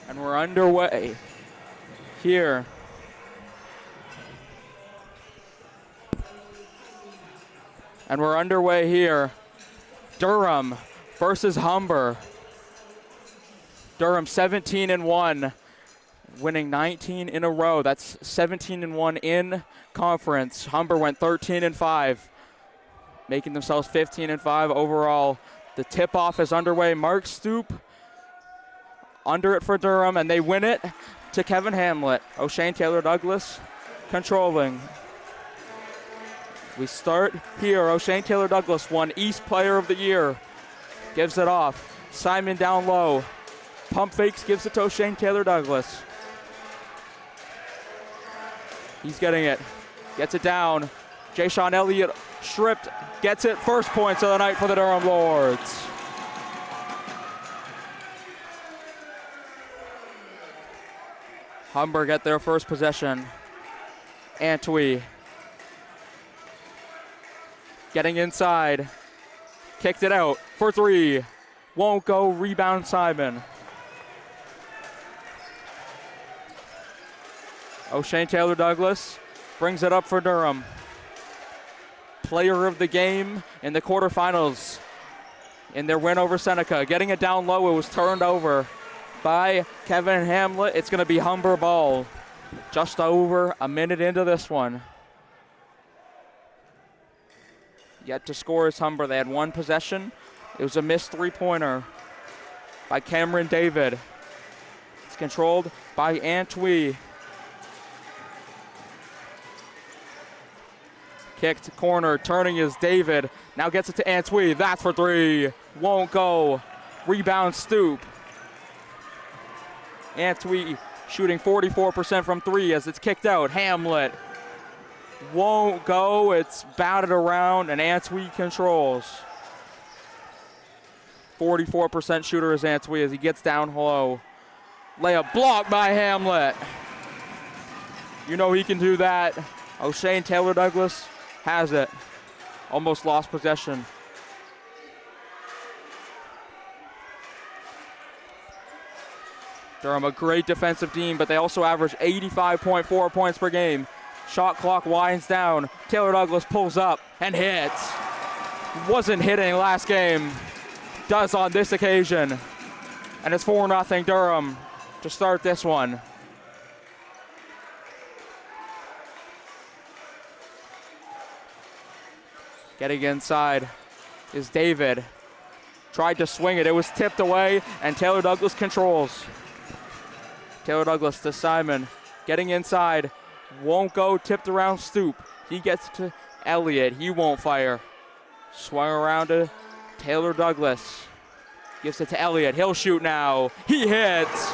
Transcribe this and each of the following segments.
And we're underway here. Durham versus Humber. Durham 17-1, winning 19 in a row. That's 17-1 in conference. Humber went 13-5, making themselves 15-5 overall. The tip-off is underway. Mark Stoop under it for Durham, and they win it to Kevin Hamlet. O'Shane Taylor Douglas controlling. We start here. O'Shane Taylor Douglas won East Player of the Year. Gives it off. Simon down low. Pump fakes, gives it to O'Shane Taylor Douglas. He's getting it. Gets it down. Jay-Sean Elliott stripped. Gets it. First points of the night for the Durham Lords. Humber get their first possession. Antwi getting inside. Kicked it out for three. Won't go. Rebound Simon. O'Shane Taylor Douglas brings it up for Durham. Player of the game in the quarterfinals in their win over Seneca. Getting it down low. It was turned over by Kevin Hamlet. It's going to be Humber ball. Just over a minute into this one. Yet to score is Humber. They had one possession. It was a missed three-pointer by Cameron David. It's controlled by Antwi. Kicked corner, turning is David. Now gets it to Antwi. That's for three. Won't go. Rebound Stoop. Antwi shooting 44% from three as it's kicked out. Hamlet won't go. It's batted around and Antwi controls. 44% shooter is Antwi as he gets down low. Layup blocked by Hamlet. You know he can do that. O'Shane Taylor Douglas has it. Almost lost possession. Durham, a great defensive team, but they also average 85.4 points per game. Shot clock winds down. Taylor Douglas pulls up and hits. Wasn't hitting last game. Does on this occasion. And it's 4-0 Durham to start this one. Getting inside is David. Tried to swing it. It was tipped away, and Taylor Douglas controls. Taylor Douglas to Simon. Getting inside. Won't go. Tipped around Stoop. He gets to Elliott. He won't fire. Swung around to Taylor Douglas. Gives it to Elliott. He'll shoot now. He hits.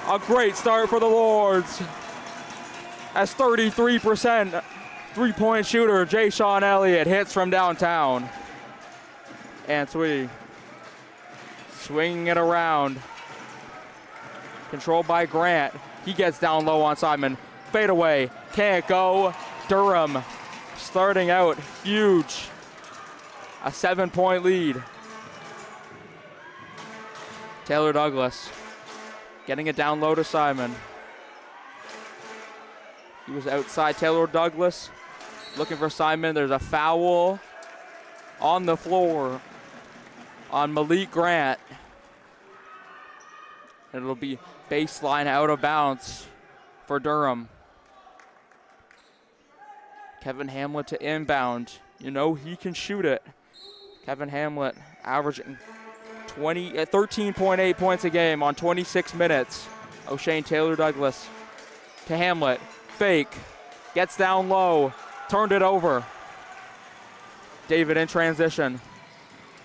A great start for the Lords. As 33% three-point shooter, Jay-Sean Elliott hits from downtown. Antwi swinging it around. Controlled by Grant. He gets down low on Simon. Fade away. Can't go. Durham starting out huge. A 7-point lead. Taylor Douglas getting it down low to Simon. He was outside. Taylor Douglas looking for Simon. There's a foul on the floor on Malik Grant. It'll be baseline out of bounds for Durham. Kevin Hamlet to inbound. You know he can shoot it. Kevin Hamlet averaging 13.8 points a game on 26 minutes. O'Shane Taylor Douglas to Hamlet. Fake. Gets down low. Turned it over. David in transition.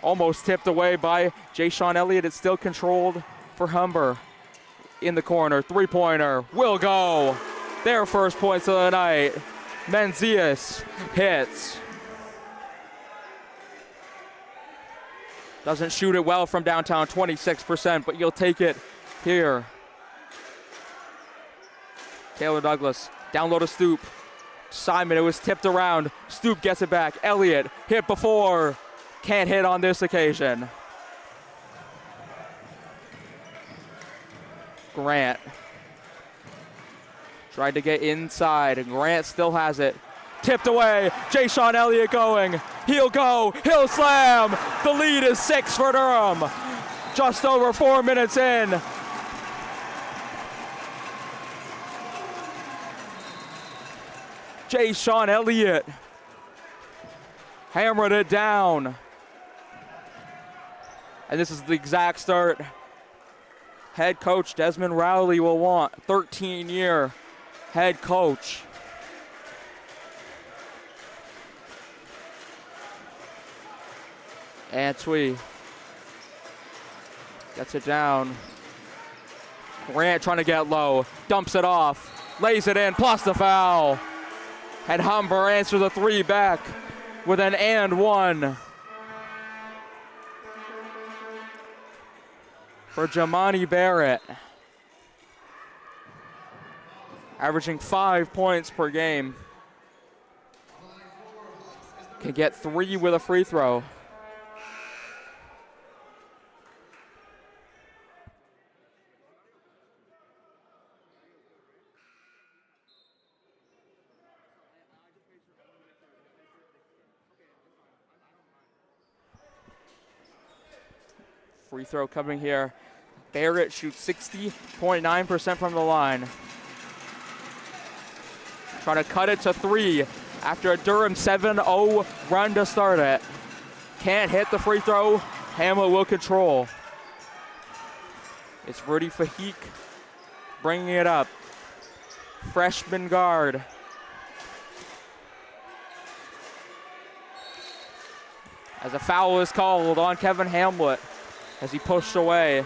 Almost tipped away by Jay-Sean Elliott. It's still controlled for Humber. In the corner. Three-pointer. Will go. Their first points of the night. Menzies hits. Doesn't shoot it well from downtown, 26%, but you'll take it here. Taylor Douglas, down low to Stoop. Simon, it was tipped around. Stoop gets it back. Elliott, hit before. Can't hit on this occasion. Grant tried to get inside, and Grant still has it. Tipped away, Jay-Sean Elliott going. He'll go, he'll slam. The lead is 6 for Durham. Just over 4 minutes in. Jay-Sean Elliott hammered it down. And this is the exact start head coach Desmond Rowley will want. 13-year head coach. Antwi gets it down. Grant trying to get low, dumps it off, lays it in, plus the foul. And Humber answers the 3 back with an and 1. For Jamani Barrett. Averaging 5 points per game. Can get 3 with a free throw. Free throw coming here. Barrett shoots 60.9% from the line. Trying to cut it to 3 after a Durham 7-0 run to start it. Can't hit the free throw. Hamlet will control. It's Rudy Fahik bringing it up. Freshman guard. As a foul is called on Kevin Hamlet as he pushed away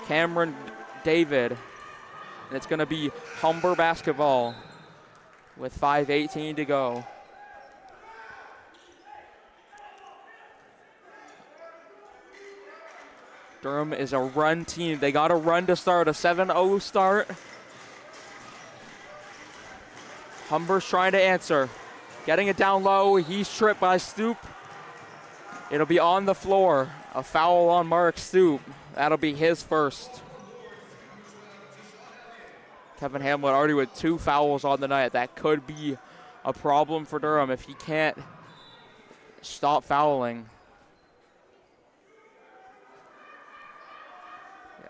Cameron David. And it's going to be Humber basketball with 5:18 to go. Durham is a run team. They got a run to start, a 7-0 start. Humber's trying to answer. Getting it down low. He's tripped by Stoop. It'll be on the floor. A foul on Mark Stoop. That'll be his first. Kevin Hamlet already with 2 fouls on the night. That could be a problem for Durham if he can't stop fouling.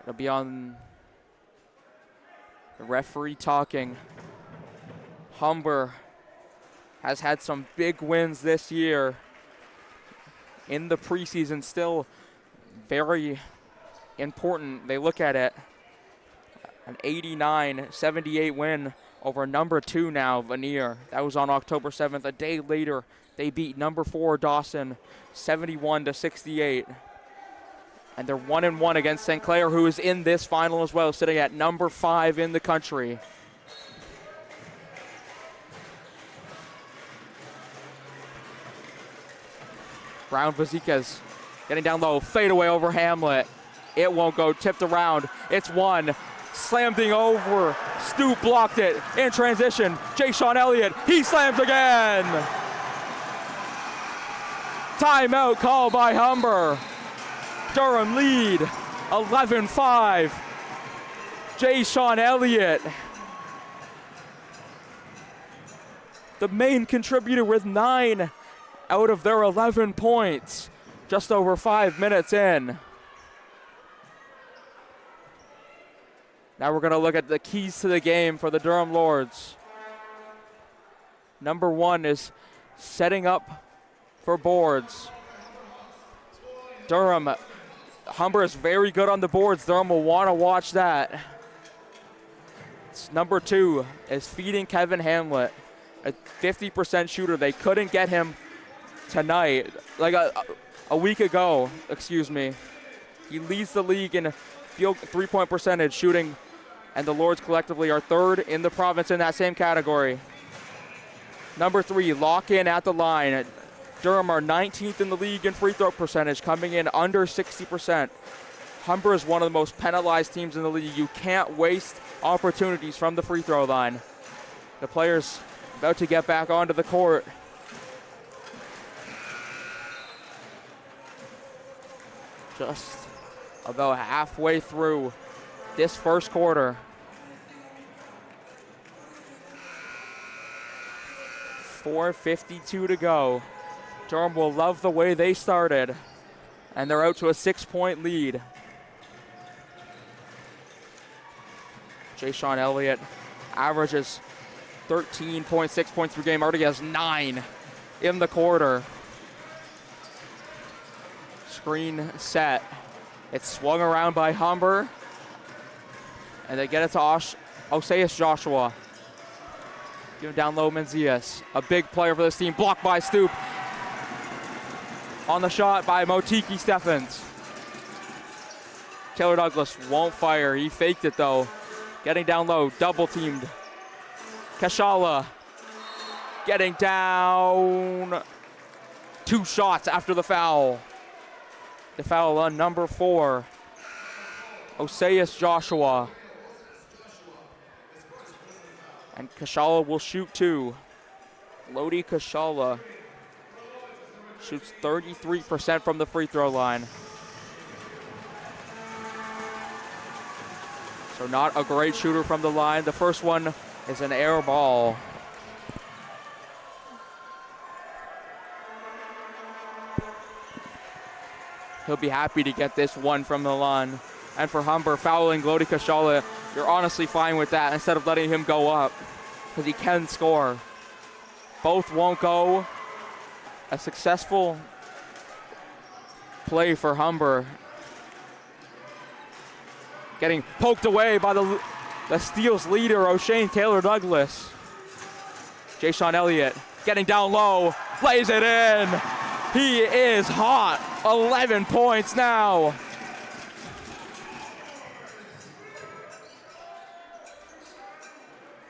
It'll be on the referee talking. Humber has had some big wins this year. In the preseason, still very important. They look at it. An 89-78 win over number 2 now, Vanier. That was on October 7th. A day later, they beat number 4 Dawson 71-68. And they're 1-1 against St. Clair, who is in this final as well, sitting at number 5 in the country. Brown Vazikas getting down low, fade away over Hamlet. It won't go, tipped around. It's 1. Slammed thing over. Stoop blocked it in transition. Jay-Sean Elliott, he slams again. Timeout called by Humber. Durham lead 11-5. Jay-Sean Elliott, the main contributor with 9 out of their 11 points. Just over 5 minutes in. Now we're going to look at the keys to the game for the Durham Lords. Number 1 is setting up for boards. Durham, Humber is very good on the boards. Durham will want to watch that. Number 2 is feeding Kevin Hamlet, a 50% shooter. They couldn't get him tonight, like a week ago, excuse me. He leads the league in field 3-point percentage shooting, and the Lords collectively are 3rd in the province in that same category. Number 3, lock in at the line. Durham are 19th in the league in free throw percentage, coming in under 60%. Humber is one of the most penalized teams in the league. You can't waste opportunities from the free throw line. The players about to get back onto the court. Just about halfway through this first quarter. 4:52 to go. Durham will love the way they started, and they're out to a 6-point lead. Jay-Sean Elliott averages 13.6 points per game, already has 9 in the quarter. Screen set. It's swung around by Humber, and they get it to Oshawa Joshua. Give him down low, Menzies. A big player for this team, blocked by Stoop. On the shot by Motiki Steffens. Taylor Douglas won't fire, he faked it though. Getting down low, double teamed. Kashala getting down. 2 shots after the foul. The foul on number 4, Oshawa Joshua. And Kashala will shoot 2. Lodi Kashala shoots 33% from the free throw line. So not a great shooter from the line. The first one is an air ball. He'll be happy to get this one from the line. And for Humber, fouling Lodi Kashala, you're honestly fine with that instead of letting him go up, because he can score. Both won't go. A successful play for Humber. Getting poked away by the steals leader, O'Shane Taylor Douglas. Jay-Sean Elliott getting down low, lays it in. He is hot. 11 points now.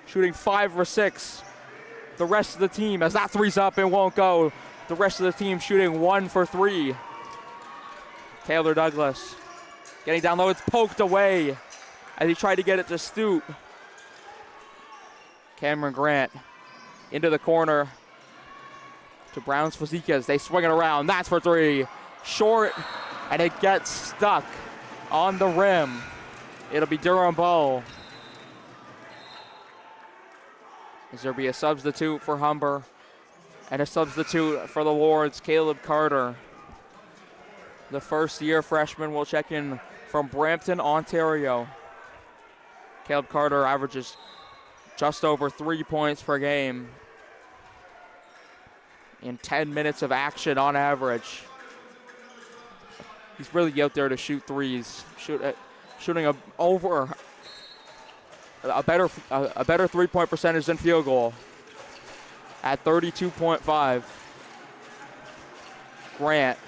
Shooting 5 for 6. The rest of the team, as that three's up, it won't go. The rest of the team shooting 1 for 3. Taylor Douglas getting down low. It's poked away as he tried to get it to Stoop. Cameron Grant into the corner to Browns Fazekas. They swing it around. That's for 3. Short, and it gets stuck on the rim. It'll be Durham ball. As there be a substitute for Humber and a substitute for the Lords, Caleb Carter. The first-year freshman will check in from Brampton, Ontario. Caleb Carter averages just over 3 points per game in 10 minutes of action on average. He's really out there to shoot threes, shooting a better three-point percentage than field goal at 32.5. Grant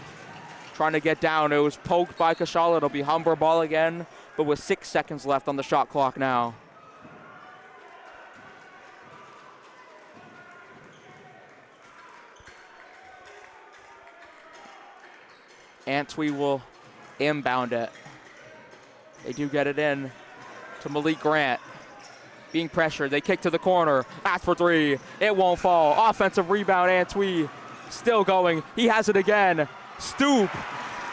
trying to get down. It was poked by Kashala. It'll be Humber ball again, but with 6 seconds left on the shot clock now. Antwi will inbound it. They do get it in to Malik Grant. Being pressured, they kick to the corner. That's for 3. It won't fall. Offensive rebound, Antwi still going. He has it again. Stoop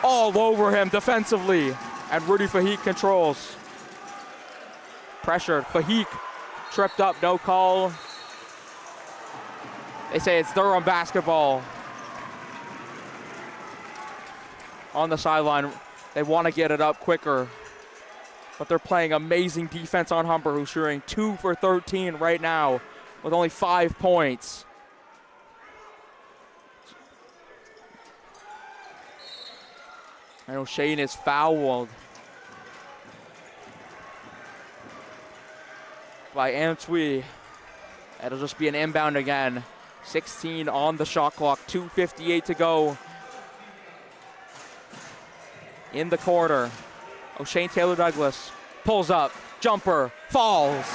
all over him defensively. And Rudy Fahik controls. Pressured. Fahik tripped up, no call. They say it's Durham basketball. On the sideline, they want to get it up quicker, but they're playing amazing defense on Humber, who's shooting 2 for 13 right now with only 5 points. And O'Shane is fouled by Antwi. It'll just be an inbound again. 16 on the shot clock, 2:58 to go in the quarter. O'Shane Taylor Douglas pulls up, jumper, falls.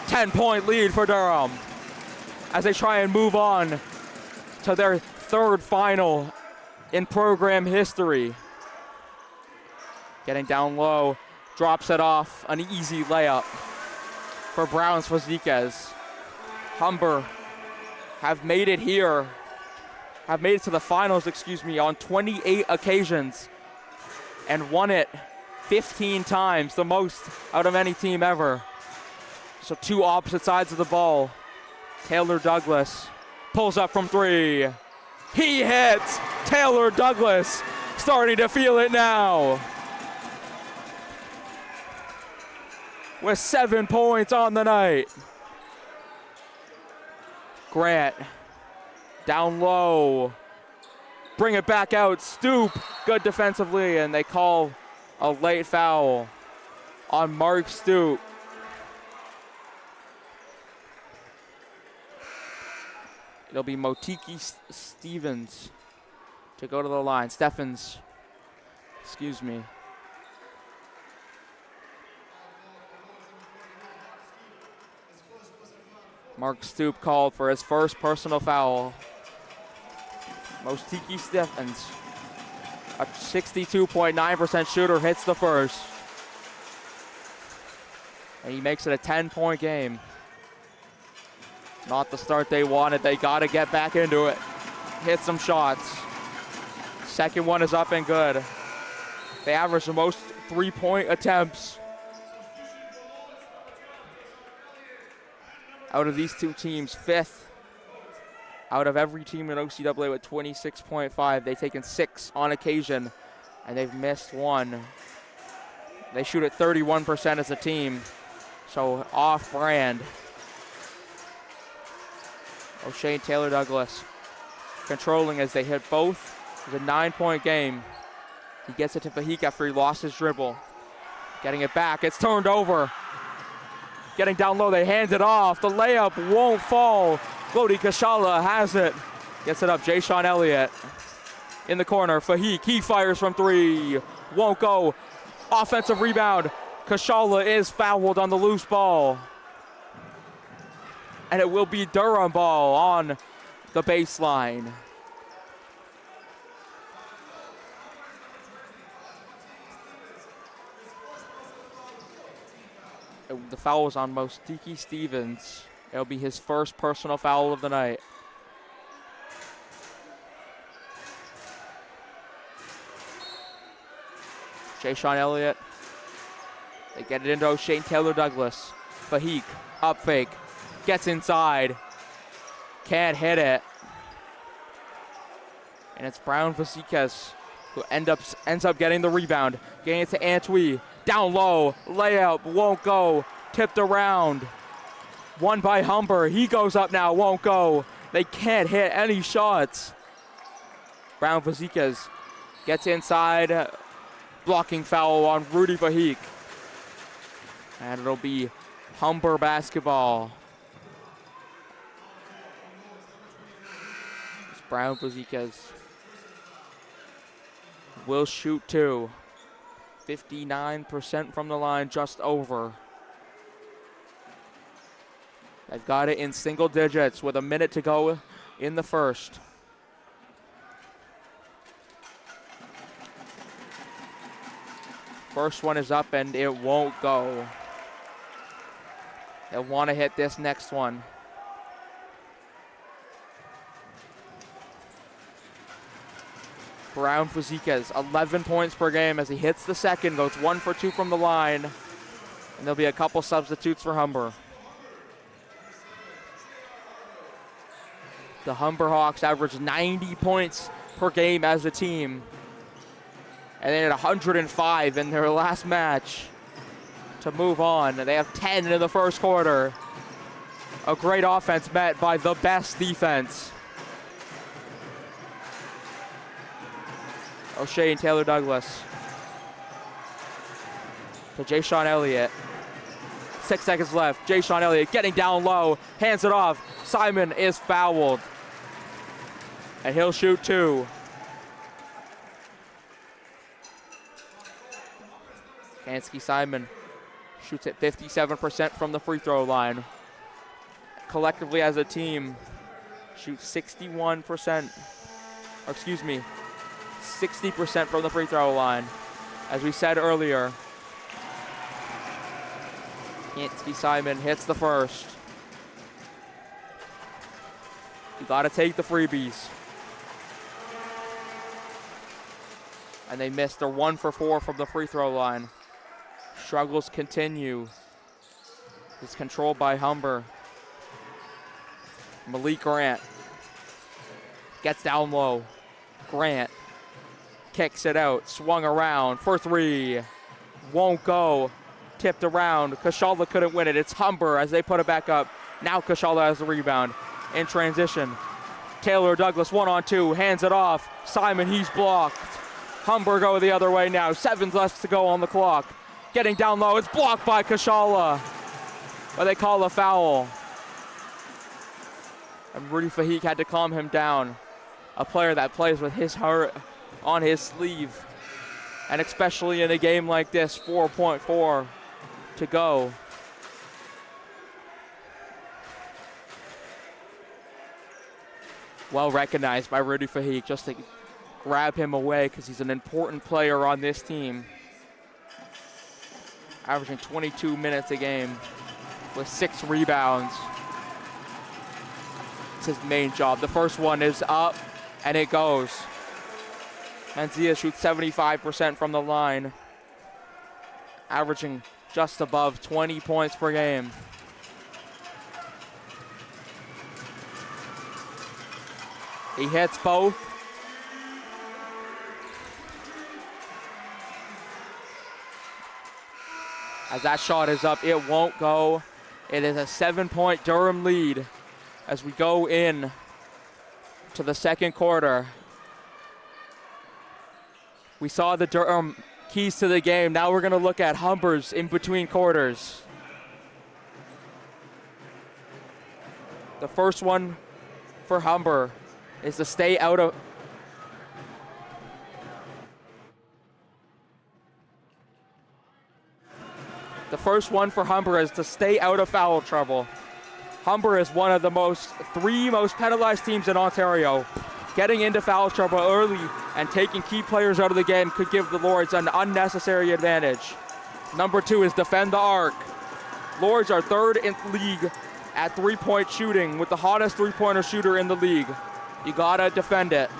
10-point lead for Durham as they try and move on to their 3rd final in program history. Getting down low, drops it off, an easy layup for Browns Fazekas. Humber have made it here. Have made it to the finals, on 28 occasions and won it 15 times, the most out of any team ever. So two opposite sides of the ball. Taylor Douglas pulls up from three. He hits. Taylor Douglas starting to feel it now. With 7 points on the night. Grant down low. Bring it back out. Stoop. Good defensively, and they call a late foul on Mark Stoop. It'll be Motiki Stevens to go to the line. Steffens, excuse me. Mark Stoop called for his first personal foul. Motiki Steffens, a 62.9% shooter, hits the first. And he makes it a 10-point game. Not the start they wanted. They got to get back into it. Hit some shots. Second one is up and good. They average the most three-point attempts out of these two teams. Fifth out of every team in OCAA with 26.5. They've taken 6 on occasion, and they've missed 1. They shoot at 31% as a team, so off-brand. O'Shea and Taylor Douglas controlling as they hit both. It's a 9-point game. He gets it to Fahik after he lost his dribble. Getting it back, it's turned over. Getting down low, they hand it off. The layup won't fall. Glody Kashala has it. Gets it up, Jay-Sean Elliott. In the corner, Fahik, he fires from 3. Won't go. Offensive rebound. Kashala is fouled on the loose ball. And it will be Durham ball on the baseline. The foul was on Motiki Stevens. It'll be his first personal foul of the night. Jay-Sean Elliott. They get it into O'Shea and Taylor Douglas. Fahik, up fake. Gets inside. Can't hit it. And it's Brown Vasiquez who ends up getting the rebound. Getting it to Antwi. Down low. Layup. Won't go. Tipped around. Won by Humber. He goes up now. Won't go. They can't hit any shots. Brown Vasiquez gets inside. Blocking foul on Rudy Fahik. And it'll be Humber basketball. It's Brown Vasiquez will shoot 2. 59% from the line, just over. They've got it in single digits with a minute to go in the first. First one is up and it won't go. They'll want to hit this next one. Brown Vasiquez, 11 points per game as he hits the second, goes 1 for 2 from the line. And there'll be a couple substitutes for Humber. The Humber Hawks average 90 points per game as a team. And they had 105 in their last match to move on. They have 10 in the first quarter. A great offense met by the best defense. O'Shea and Taylor Douglas. To Jay-Sean Elliott. 6 seconds left. Jay-Sean Elliott getting down low. Hands it off. Simon is fouled. And he'll shoot 2. Kansky Simon shoots at 57% from the free throw line. Collectively as a team, shoots 60% from the free throw line. As we said earlier, Kansky Simon hits the first. You gotta take the freebies. And they missed. They're 1 for 4 from the free throw line. Struggles continue. It's controlled by Humber. Malik Grant gets down low. Grant kicks it out, swung around for three. Won't go. Tipped around. Oshawa couldn't win it. It's Humber as they put it back up. Now Oshawa has the rebound. In transition. Taylor Douglas 1-on-2. Hands it off. Simon, he's blocked. Humber go the other way now. 7 left to go on the clock. Getting down low. It's blocked by Oshawa. But they call a foul. And Rudy Fahik had to calm him down. A player that plays with his heart on his sleeve. And especially in a game like this, 4.4 to go. Well recognized by Rudy Fahik just to grab him away because he's an important player on this team. Averaging 22 minutes a game with 6 rebounds. It's his main job. The first one is up and it goes. Manzia shoots 75% from the line, averaging just above 20 points per game. He hits both. As that shot is up, it won't go. It is a 7-point Durham lead as we go in to the second quarter. We saw the Durham keys to the game. Now we're going to look at Humber's in between quarters. The first one for Humber is to stay out of... The first one for Humber is to stay out of foul trouble. Humber is one of the three most penalized teams in Ontario. Getting into foul trouble early and taking key players out of the game could give the Lords an unnecessary advantage. Number 2 is defend the arc. Lords are 3rd in league at three-point shooting with the hottest three-pointer shooter in the league. You gotta defend it.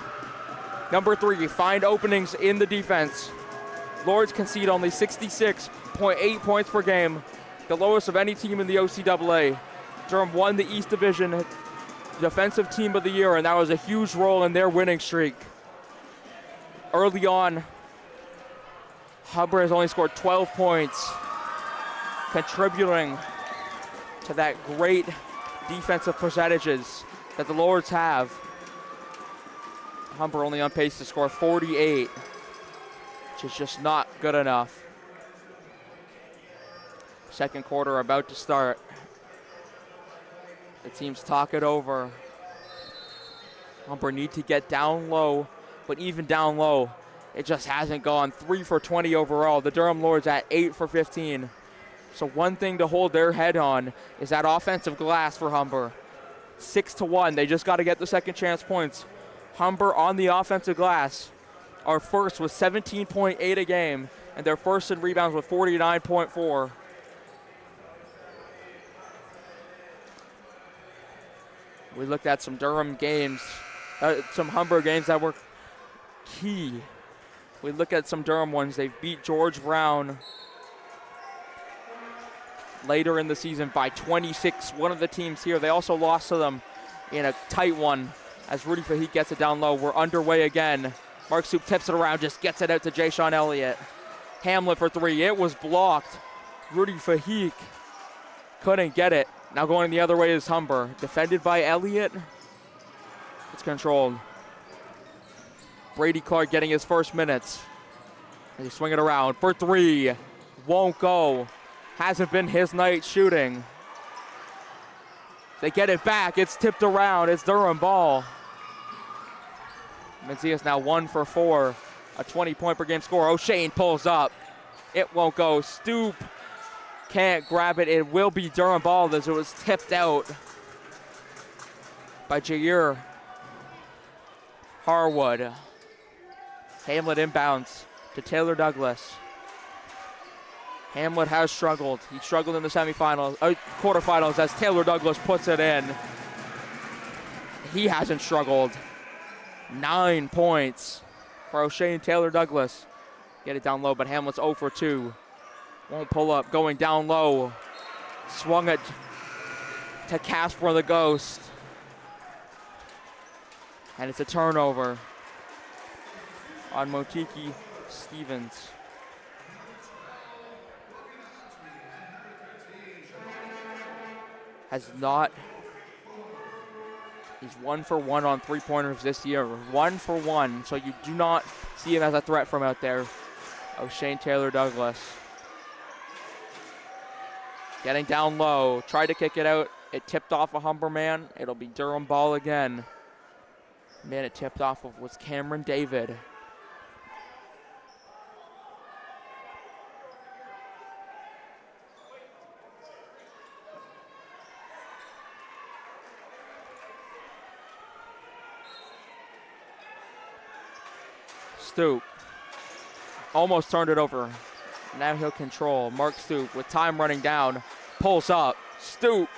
Number 3, find openings in the defense. Lords concede only 66.8 points per game, the lowest of any team in the OCAA. Durham won the East Division Defensive Team of the Year, and that was a huge role in their winning streak. Early on, Humber has only scored 12 points, contributing to that great defensive percentages that the Lords have. Humber only on pace to score 48, which is just not good enough. Second quarter about to start. The teams talk it over. Humber need to get down low, but even down low, it just hasn't gone. 3 for 20 overall. The Durham Lords at 8 for 15. So one thing to hold their head on is that offensive glass for Humber. 6-1, they just got to get the second chance points. Humber on the offensive glass are first with 17.8 a game, and they're first in rebounds with 49.4. We looked at some Durham games, some Humber games that were key. We look at some Durham ones. They've beat George Brown later in the season by 26. One of the teams here, they also lost to them in a tight one as Rudy Fahik gets it down low. We're underway again. Mark Soup tips it around, just gets it out to Jay Sean Elliott. Hamlet for 3, it was blocked. Rudy Fahik couldn't get it. Now going the other way is Humber. Defended by Elliott. It's controlled. Brady Clark getting his first minutes. And he's swinging around for 3. Won't go. Hasn't been his night shooting. They get it back. It's tipped around. It's Durham ball. Menzies now 1 for 4. A 20-point per game score. O'Shane pulls up. It won't go. Stoop can't grab it. It will be Durham ball as it was tipped out by Jair Harwood. Hamlet inbounds to Taylor Douglas. Hamlet has struggled. He struggled in the quarterfinals as Taylor Douglas puts it in. He hasn't struggled. 9 points for O'Shane Taylor Douglas. Get it down low, but Hamlet's 0 for 2. Won't pull up, going down low. Swung it to Casper the Ghost. And it's a turnover on Motiki Stevens. He's 1 for 1 on three-pointers this year. 1 for 1, so you do not see him as a threat from out there. O'Shane Taylor-Douglas. Getting down low, tried to kick it out. It tipped off a Humber man. It'll be Durham ball again. Man it tipped off of was Cameron David. Stoop. Almost turned it over. Now he'll control. Mark Stoop with time running down. Pulls up. Stoop.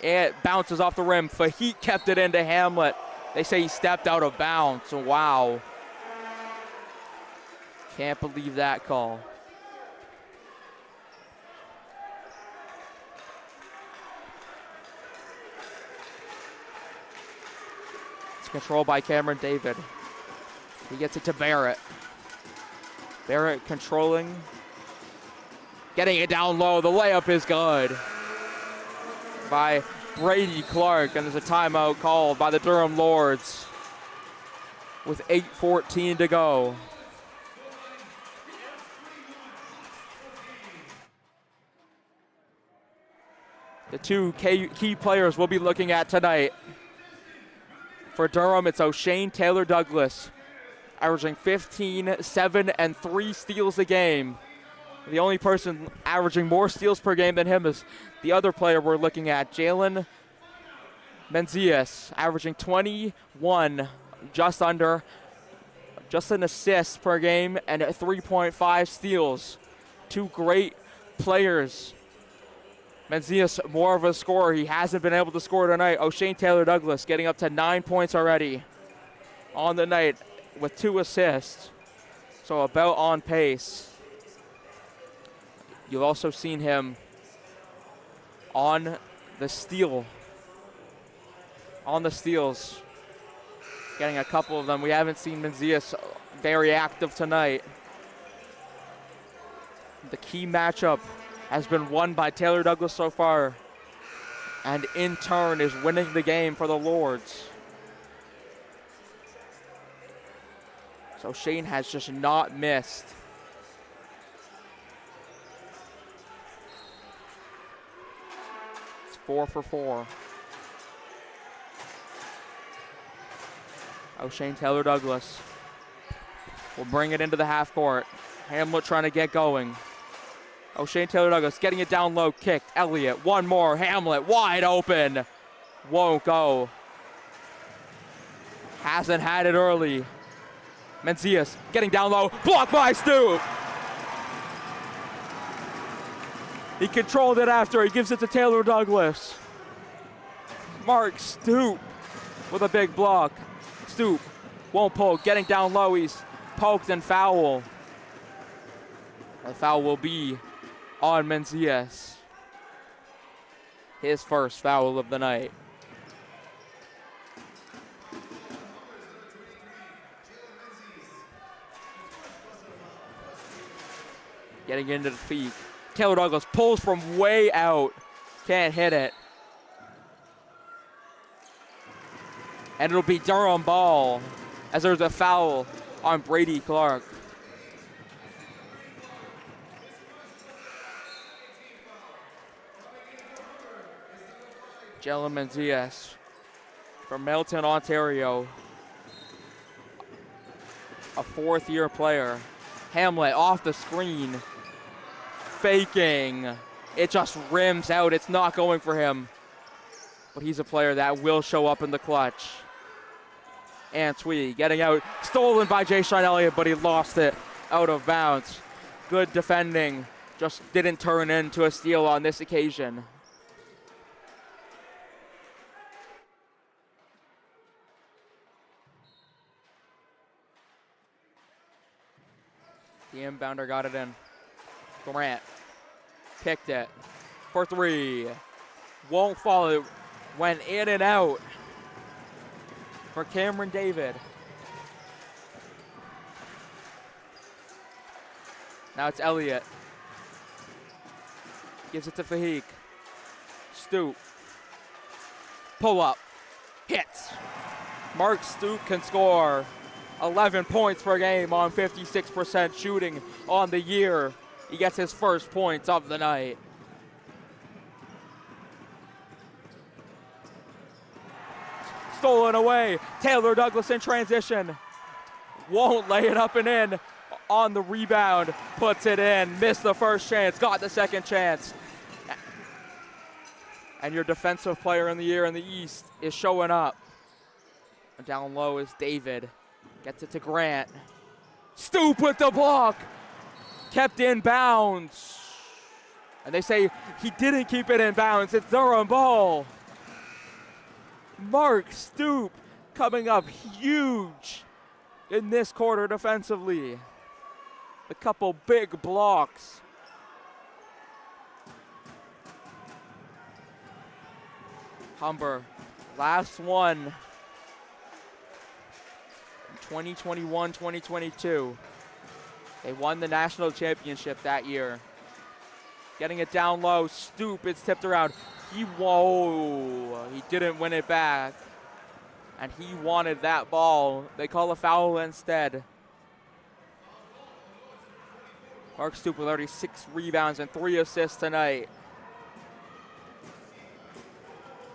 It bounces off the rim. Fahit kept it into Hamlet. They say he stepped out of bounds. Wow. Can't believe that call. It's controlled by Cameron David. He gets it to Barrett. Barrett controlling. Getting it down low. The layup is good by Brady Clark. And there's a timeout called by the Durham Lords with 8:14 to go. The two key players we'll be looking at tonight. For Durham, it's O'Shane Taylor-Douglas, averaging 15, 7, and 3 steals a game. The only person averaging more steals per game than him is the other player we're looking at, Jalen Menzies, averaging 21, just an assist per game and 3.5 steals. Two great players. Menzies, more of a scorer. He hasn't been able to score tonight. O'Shane Taylor-Douglas getting up to 9 points already on the night with 2 assists. So about on pace. You've also seen him on the steals, getting a couple of them. We haven't seen Menzies very active tonight. The key matchup has been won by Taylor-Douglas so far, and in turn is winning the game for the Lords. So Shane has just not missed. It's 4 for 4. O'Shane Taylor-Douglas will bring it into the half court. Hamlet trying to get going. O'Shane Taylor-Douglas getting it down low, kicked. Elliott, one more. Hamlet wide open. Won't go. Hasn't had it early. Menzies getting down low, blocked by Stoop. He controlled it after, he gives it to Taylor-Douglas. Mark Stoop with a big block. Stoop won't poke, getting down low, he's poked and foul. The foul will be on Menzies. His first foul of the night. Getting into the feet. Taylor-Douglas pulls from way out. Can't hit it. And it'll be Durham ball as there's a foul on Brady Clark. Jalen Menzies from Milton, Ontario. A fourth-year player. Hamlet off the screen. Faking. It just rims out. It's not going for him. But he's a player that will show up in the clutch. Antwi getting out. Stolen by Jay-Sean Elliott, but he lost it out of bounds. Good defending. Just didn't turn into a steal on this occasion. The inbounder got it in. Grant picked it for three. Won't fall. It went in and out for Cameron David. Now it's Elliott. Gives it to Fahik. Stoop. Pull up. Hits. Mark Stoop can score 11 points per game on 56% shooting on the year. He gets his first points of the night. Stolen away. Taylor Douglas in transition. Won't lay it up and in. On the rebound. Puts it in. Missed the first chance. Got the second chance. And your defensive player in the year in the East is showing up. Down low is David. Gets it to Grant. Stoop with the block. Kept in bounds. And they say he didn't keep it in bounds. It's Durham ball. Mark Stoop coming up huge in this quarter defensively. A couple big blocks. Humber, last one. 2021-2022. They won the national championship that year. Getting it down low, Stoop, it's tipped around. He didn't win it back. And he wanted that ball. They call a foul instead. Mark Stoop with already 6 rebounds and 3 assists tonight.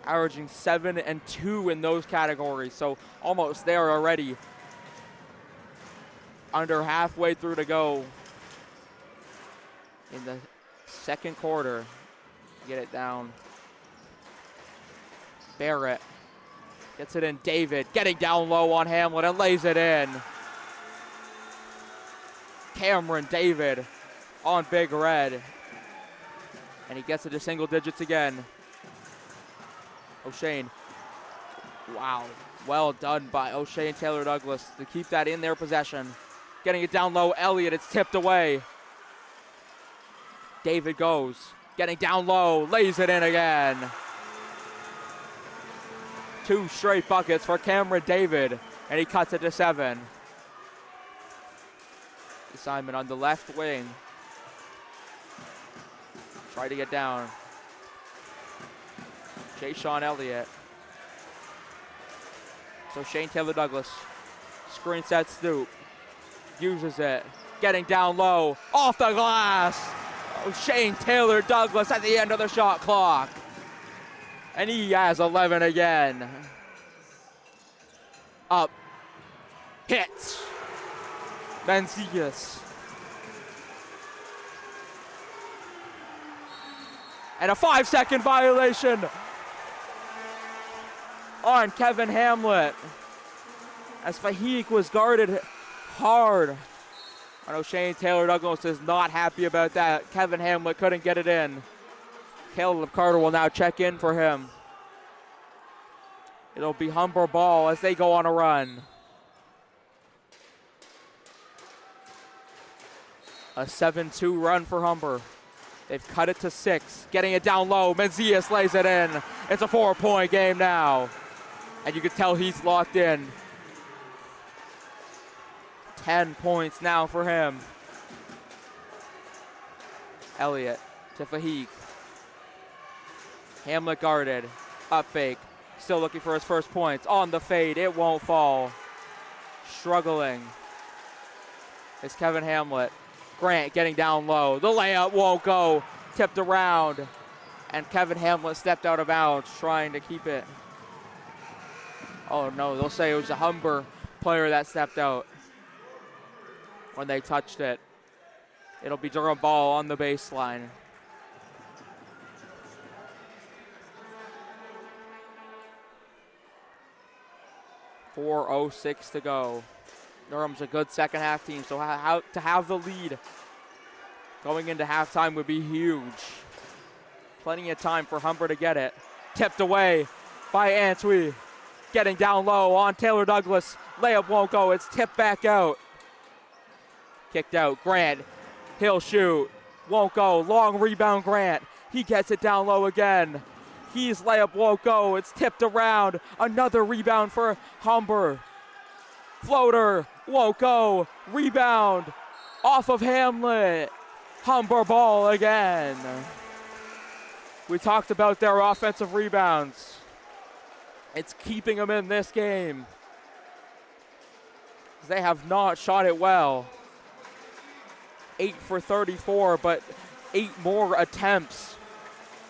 Averaging 7 and 2 in those categories, so almost there already. Under halfway through to go in the second quarter. Get it down. Barrett gets it in. David getting down low on Hamlet and lays it in. Cameron David on Big Red. And he gets it to single digits again. O'Shane. Wow. Well done by O'Shane Taylor Douglas to keep that in their possession. Getting it down low. Elliott, it's tipped away. David goes. Getting down low. Lays it in again. 2 straight buckets for Cameron David. And he cuts it to 7. Simon on the left wing. Try to get down. Jay-Sean Elliott. So Shane Taylor Douglas. Screen set Stoop. Uses it. Getting down low. Off the glass. Oh, Shane Taylor Douglas at the end of the shot clock. And he has 11 again. Up. Hits. Mancias. And a 5-second violation on Kevin Hamlet as Fahik was guarded hard. I know Shane Taylor Douglas is not happy about that. Kevin Hamlet couldn't get it in. Caleb Carter will now check in for him. It'll be Humber ball as they go on a run. A 7-2 run for Humber. They've cut it to 6. Getting it down low. Menzies lays it in. It's a 4-point game now. And you can tell he's locked in. 10 points now for him. Elliott to Fahik. Hamlet guarded. Up fake. Still looking for his first points. On the fade. It won't fall. Struggling. It's Kevin Hamlet. Grant getting down low. The layup won't go. Tipped around. And Kevin Hamlet stepped out of bounds trying to keep it. Oh no, they'll say it was a Humber player that stepped out when they touched it. It'll be Durham ball on the baseline. .406 to go. Durham's a good second half team, so to have the lead going into halftime would be huge. Plenty of time for Humber to get it. Tipped away by Antwi. Getting down low on Taylor Douglas. Layup won't go. It's tipped back out. Kicked out. Grant. He'll shoot. won't go. Long rebound, Grant. He gets it down low again. His layup won't go. It's tipped around. Another rebound for Humber. Floater won't go. Rebound off of Hamlet. Humber ball again. We talked about their offensive rebounds. It's keeping them in this game. They have not shot it well. 8 for 34, but 8 more attempts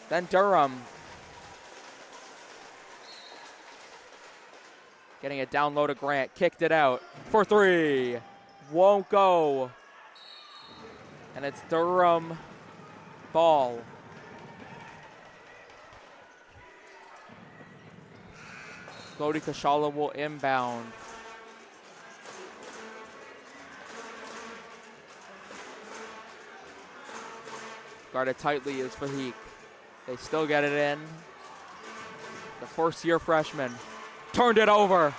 than Durham. Getting it down low to Grant, kicked it out for 3. Won't go. And it's Durham ball. Cody Kashala will inbound. Guarded tightly is Fahik. They still get it in. The first-year freshman turned it over.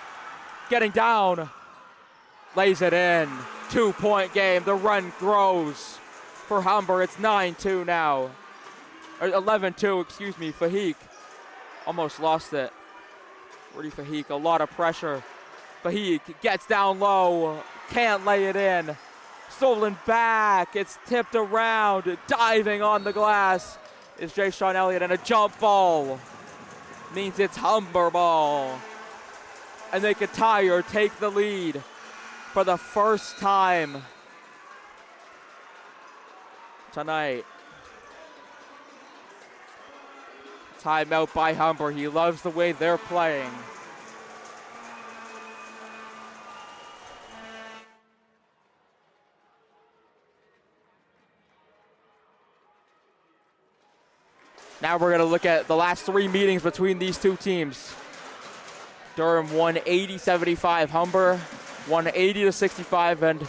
Getting down. Lays it in. 2-point game. The run grows for Humber. It's 9-2 now. Or 11-2, excuse me. Fahik almost lost it. Rudy Fahik, a lot of pressure. Fahik gets down low. Can't lay it in. Stolen back. It's tipped around. Diving on the glass is Jay Sean Elliott, and a jump ball means it's Humber ball. And they could tie or take the lead for the first time tonight. Timeout by Humber. He loves the way they're playing. Now we're going to look at the last 3 meetings between these two teams. Durham won 80-75. Humber won 80-65, and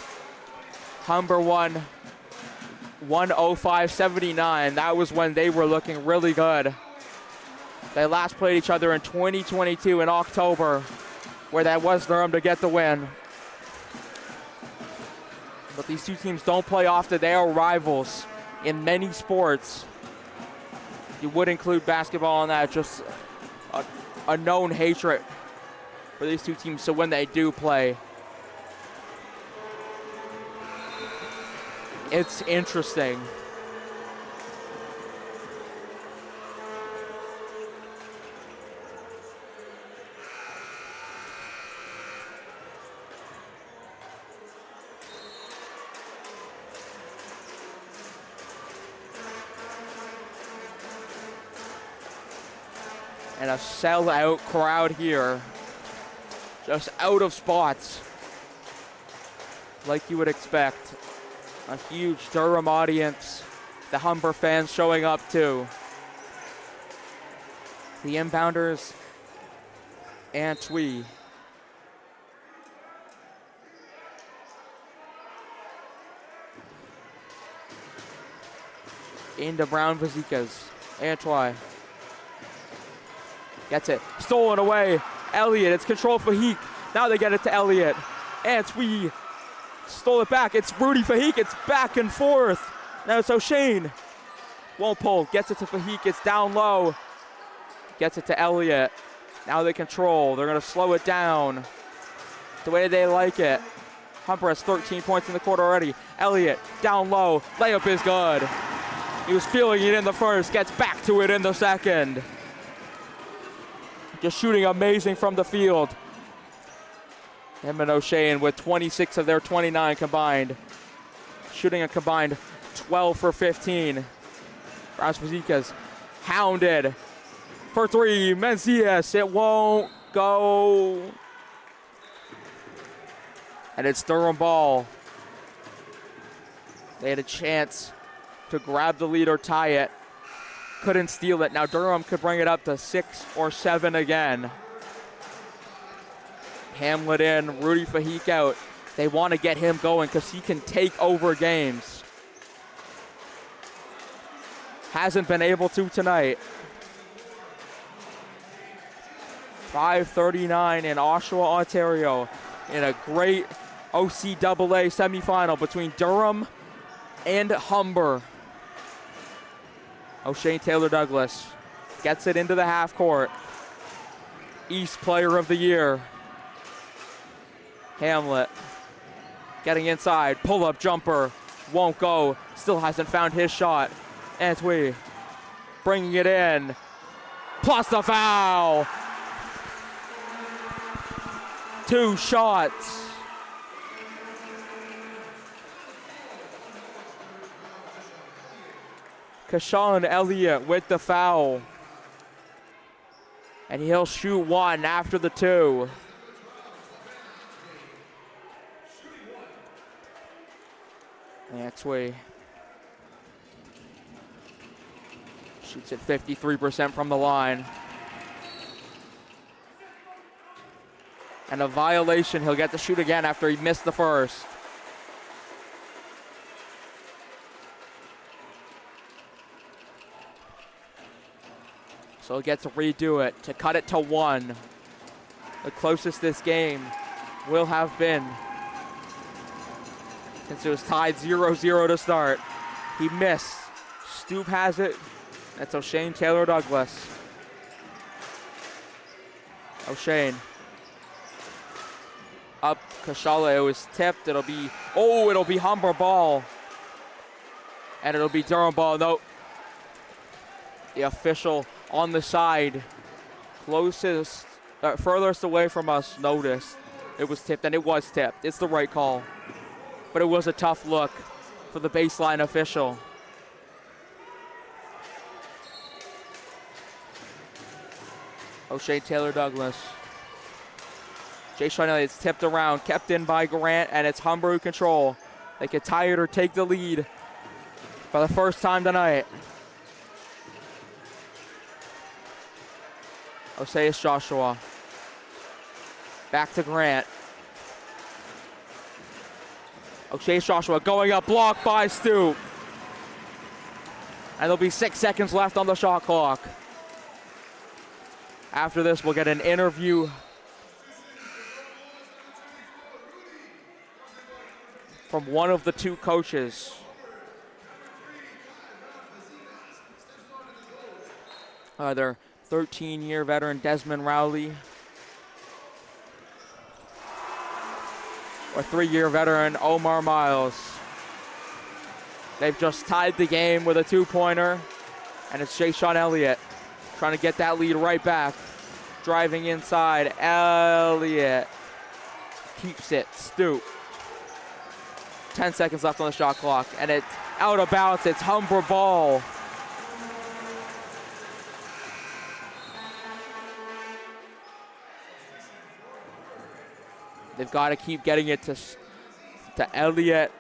Humber won 105-79. That was when they were looking really good. They last played each other in 2022 in October, where that was Durham to get the win. But these two teams don't play often. They are rivals in many sports. You would include basketball in that, just a known hatred for these two teams. So when they do play, it's interesting. And a sellout crowd here. Just out of spots, like you would expect. A huge Durham audience. The Humber fans showing up too. The inbounders, Antwi. Into Brown Vazikas. Antwi. Gets it. Stolen away. Elliott. It's control Fahik. Now they get it to Elliott. Antwi stole it back. It's Rudy Fahik. It's back and forth. Now it's O'Shane. Won't pull. Gets it to Fahik. It's down low. Gets it to Elliott. Now they control. They're going to slow it down the way they like it. Humber has 13 points in the quarter already. Elliott down low. Layup is good. He was feeling it in the first. Gets back to it in the second. Just shooting amazing from the field. Him and O'Shane with 26 of their 29 combined. Shooting a combined 12 for 15. Browns Vazikas hounded for 3. Mencius, it won't go. And it's Durham ball. They had a chance to grab the lead or tie it. Couldn't steal it. Now Durham could bring it up to 6 or 7 again. Hamlet in, Rudy Fahik out. They want to get him going because he can take over games. Hasn't been able to tonight. 5:39 in Oshawa, Ontario, in a great OCAA semifinal between Durham and Humber. O'Shane Taylor Douglas gets it into the half court. East Player of the Year. Hamlet getting inside. Pull-up jumper. Won't go. Still hasn't found his shot. Antwi bringing it in. Plus the foul. 2 shots. Kashawn Elliott with the foul. And he'll shoot 1 after the 2. Antwi shoots at 53% from the line. And a violation. He'll get to shoot again after he missed the first. So he'll get to redo it to cut it to 1. The closest this game will have been since it was tied 0-0 to start. He missed. Stoop has it. That's O'Shane Taylor Douglas. O'Shane. Up Kashala. It was tipped. It'll be Humber ball. And it'll be Durham ball. Nope. The official on the side furthest away from us noticed it was tipped, and it was tipped. It's the right call. But it was a tough look for the baseline official. O'Shane Taylor Douglas. Jay-Sean Elliott's tipped around, kept in by Grant, and it's Humber who control. They could tie it or take the lead for the first time tonight. Oseas Joshua. Back to Grant. Oseas Joshua going up, blocked by Stoop. And there'll be 6 seconds left on the shot clock. After this, we'll get an interview from one of the 2 coaches. Their 13-year veteran Desmond Rowley, or 3-year veteran Omar Miles. They've just tied the game with a 2-pointer, and it's Jay-Sean Elliott trying to get that lead right back. Driving inside, Elliott keeps it. Stoop. 10 seconds left on the shot clock, and it's out of bounds. It's Humber ball. They've got to keep getting it to Elliott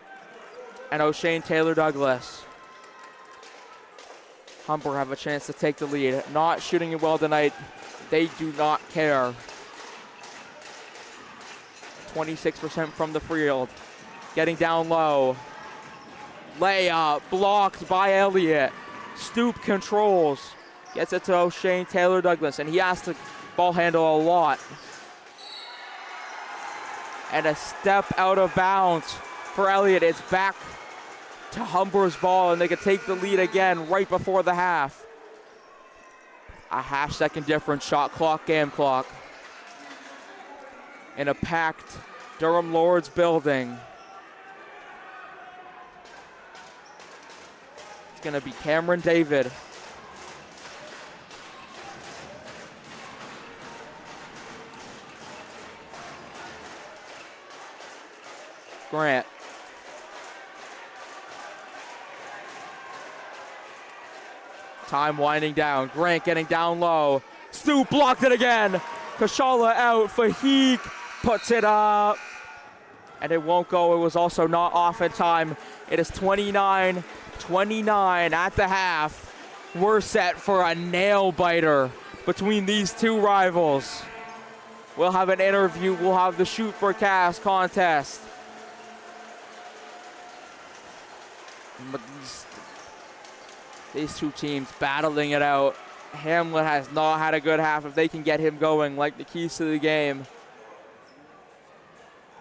and O'Shane Taylor Douglas. Humber have a chance to take the lead. Not shooting it well tonight. They do not care. 26% from the field. Getting down low. Layup blocked by Elliott. Stoop controls. Gets it to O'Shane Taylor Douglas, and he has to ball handle a lot. And a step out of bounds for Elliott. It's back to Humber's ball, and they could take the lead again right before the half. A half-second difference, shot clock, game clock. In a packed Durham Lords building. It's going to be Cameron David. Grant. Time winding down. Grant getting down low. Stoop blocked it again. Kashala out. Fahik puts it up. And it won't go. It was also not off in time. It is 29-29 at the half. We're set for a nail-biter between these 2 rivals. We'll have an interview. We'll have the shoot for cast contest. But these 2 teams battling it out. Hamlet has not had a good half. If they can get him going like the keys to the game,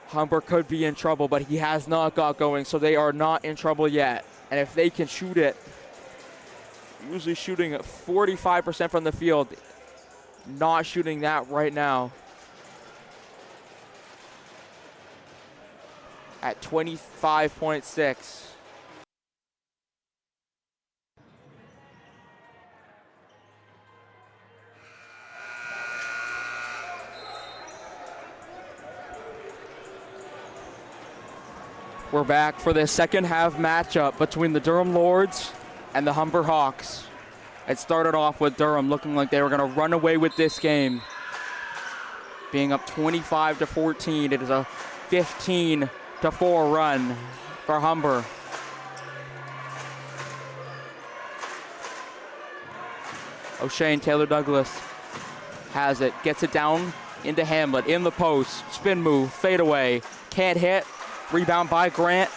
Humber could be in trouble, but he has not got going, so they are not in trouble yet. And if they can shoot it, usually shooting at 45% from the field. Not shooting that right now. At 25.6. We're back for the second half matchup between the Durham Lords and the Humber Hawks. It started off with Durham looking like they were going to run away with this game, being up 25-14. It is a 15-4 run for Humber. O'Shea Taylor Douglas has it, gets it down into Hamlet, in the post, spin move, fade away, can't hit, rebound by Grant,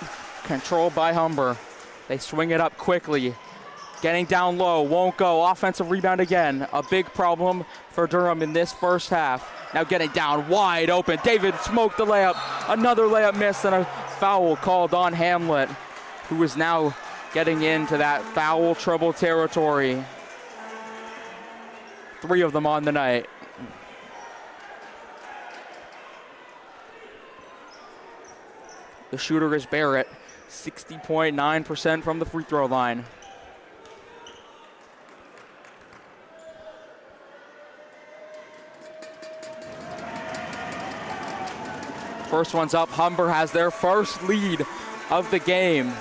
controlled by Humber. They swing it up quickly, getting down low, won't go, offensive rebound again. A big problem for Durham in this first half. Now getting down wide open, David smoked the layup, another layup missed, and a foul called on Hamlet, who is now getting into that foul trouble territory. 3 of them on the night. The shooter is Barrett, 60.9% from the free throw line. First one's up. Humber has their first lead of the game.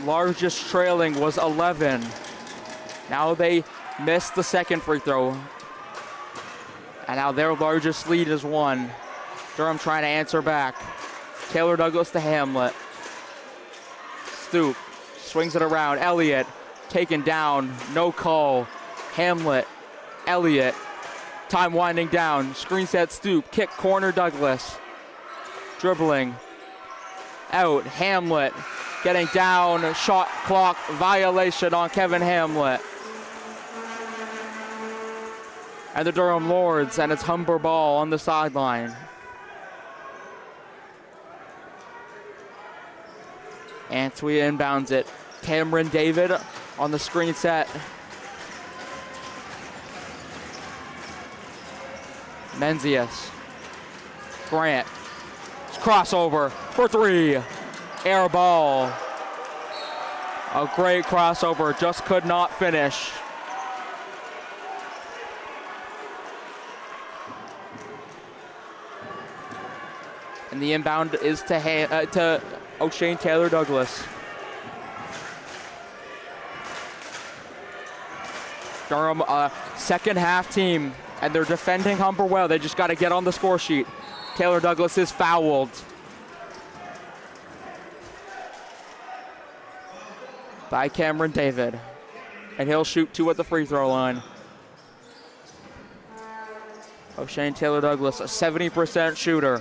Largest trailing was 11. Now they missed the second free throw. And now their largest lead is 1. Durham trying to answer back. Taylor Douglas to Hamlet. Stoop swings it around. Elliott taken down. No call. Hamlet. Elliott. Time winding down. Screen set Stoop. Kick corner Douglas. Dribbling. Out. Hamlet. Getting down. Shot clock violation on Kevin Hamlet. And the Durham Lords, and it's Humber ball on the sideline. Antwi inbounds it. Cameron David on the screen set. Menzies. Grant. Crossover for 3. Air ball. A great crossover, just could not finish. And the inbound is to O'Shea Taylor Douglas. Durham, second half team, and they're defending Humber well. They just got to get on the score sheet. Taylor Douglas is fouled by Cameron David, and he'll shoot 2 at the free throw line. O'Shea Taylor Douglas, a 70% shooter.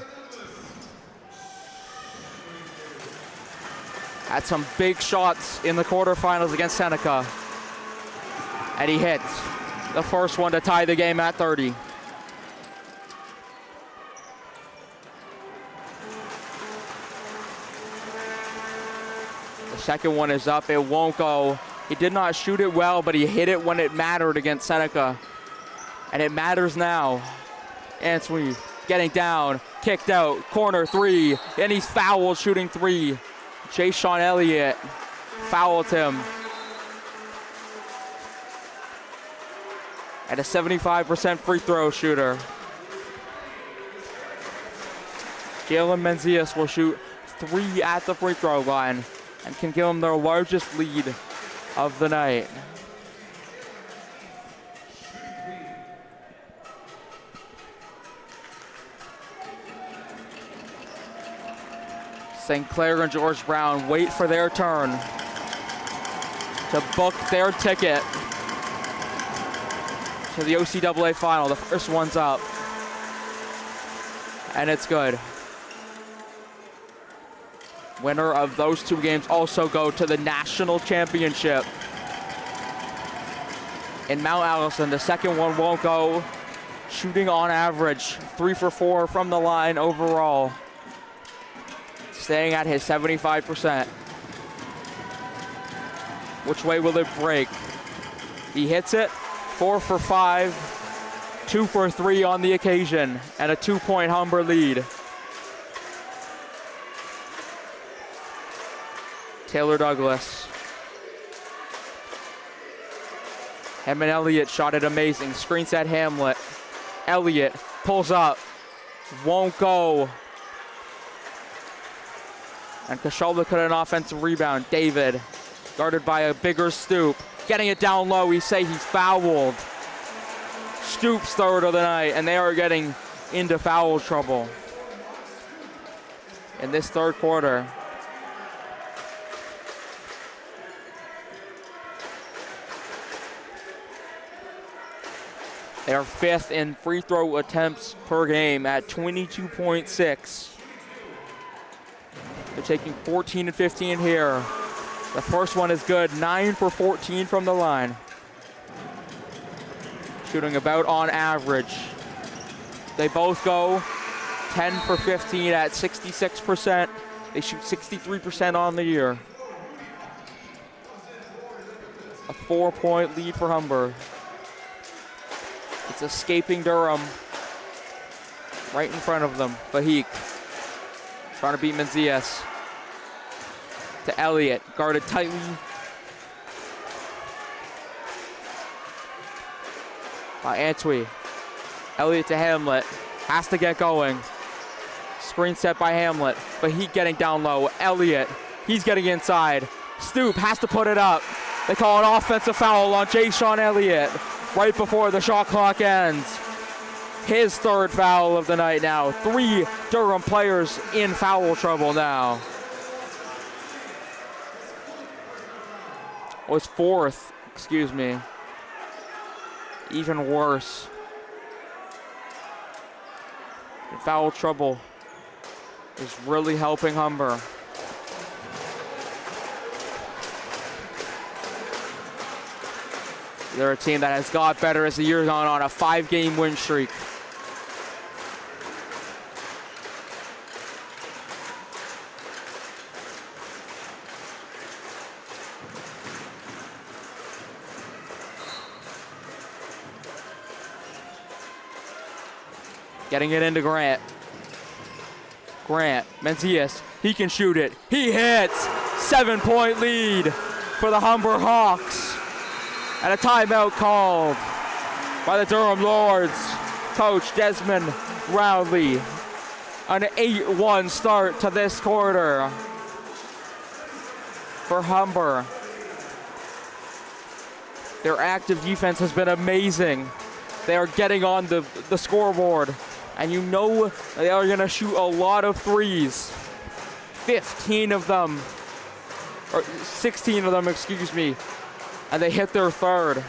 Had some big shots in the quarterfinals against Seneca. And he hits the first one to tie the game at 30. The second one is up, it won't go. He did not shoot it well, but he hit it when it mattered against Seneca. And it matters now. Antwi getting down, kicked out, corner 3, and he's fouled shooting 3. Jay-Sean Elliott fouled him. And a 75% free throw shooter. Jalen Menzies will shoot 3 at the free throw line and can give them their largest lead of the night. St. Clair and George Brown wait for their turn to book their ticket to the OCAA final. The first one's up, and it's good. Winner of those 2 games also go to the national championship in Mount Allison. The second one won't go. Shooting on average 3 for 4 from the line overall. staying at his 75%. Which way will it break? He hits it, 4 for 5, 2 for 3 on the occasion, and a 2-point Humber lead. Taylor Douglas. Him and Elliott shot it amazing. Screen set Hamlet. Elliott pulls up. Won't go. And Kashola cut an offensive rebound. David, guarded by a bigger Stoop. Getting it down low. We say he's fouled. Stoop's third of the night, and they are getting into foul trouble in this third quarter. They are 5th in free throw attempts per game at 22.6. They're taking 14 and 15 here. The first one is good, 9 for 14 from the line. Shooting about on average. They both go 10 for 15 at 66%. They shoot 63% on the year. A 4-point lead for Humber. It's escaping Durham. Right in front of them. Vahik trying to beat Menzies. To Elliott, guarded tightly. By Antwi. Elliott to Hamlet. Has to get going. Screen set by Hamlet. Vahik getting down low. Elliott, he's getting inside. Stoop has to put it up. They call an offensive foul on Jay-Sean Elliott right before the shot clock ends. His third foul of the night now. 3 Durham players in foul trouble now. Was 4th, excuse me. Even worse. The foul trouble is really helping Humber. They're a team that has got better as the year's gone on, a 5-game win streak. Getting it into Grant. Grant, Menzies, he can shoot it. He hits! 7-point lead for the Humber Hawks. And a timeout called by the Durham Lords. Coach Desmond Roundley. An 8-1 start to this quarter for Humber. Their active defense has been amazing. They are getting on the scoreboard. And you know they are going to shoot a lot of threes. 15 of them, or 16 of them, excuse me. And they hit their third.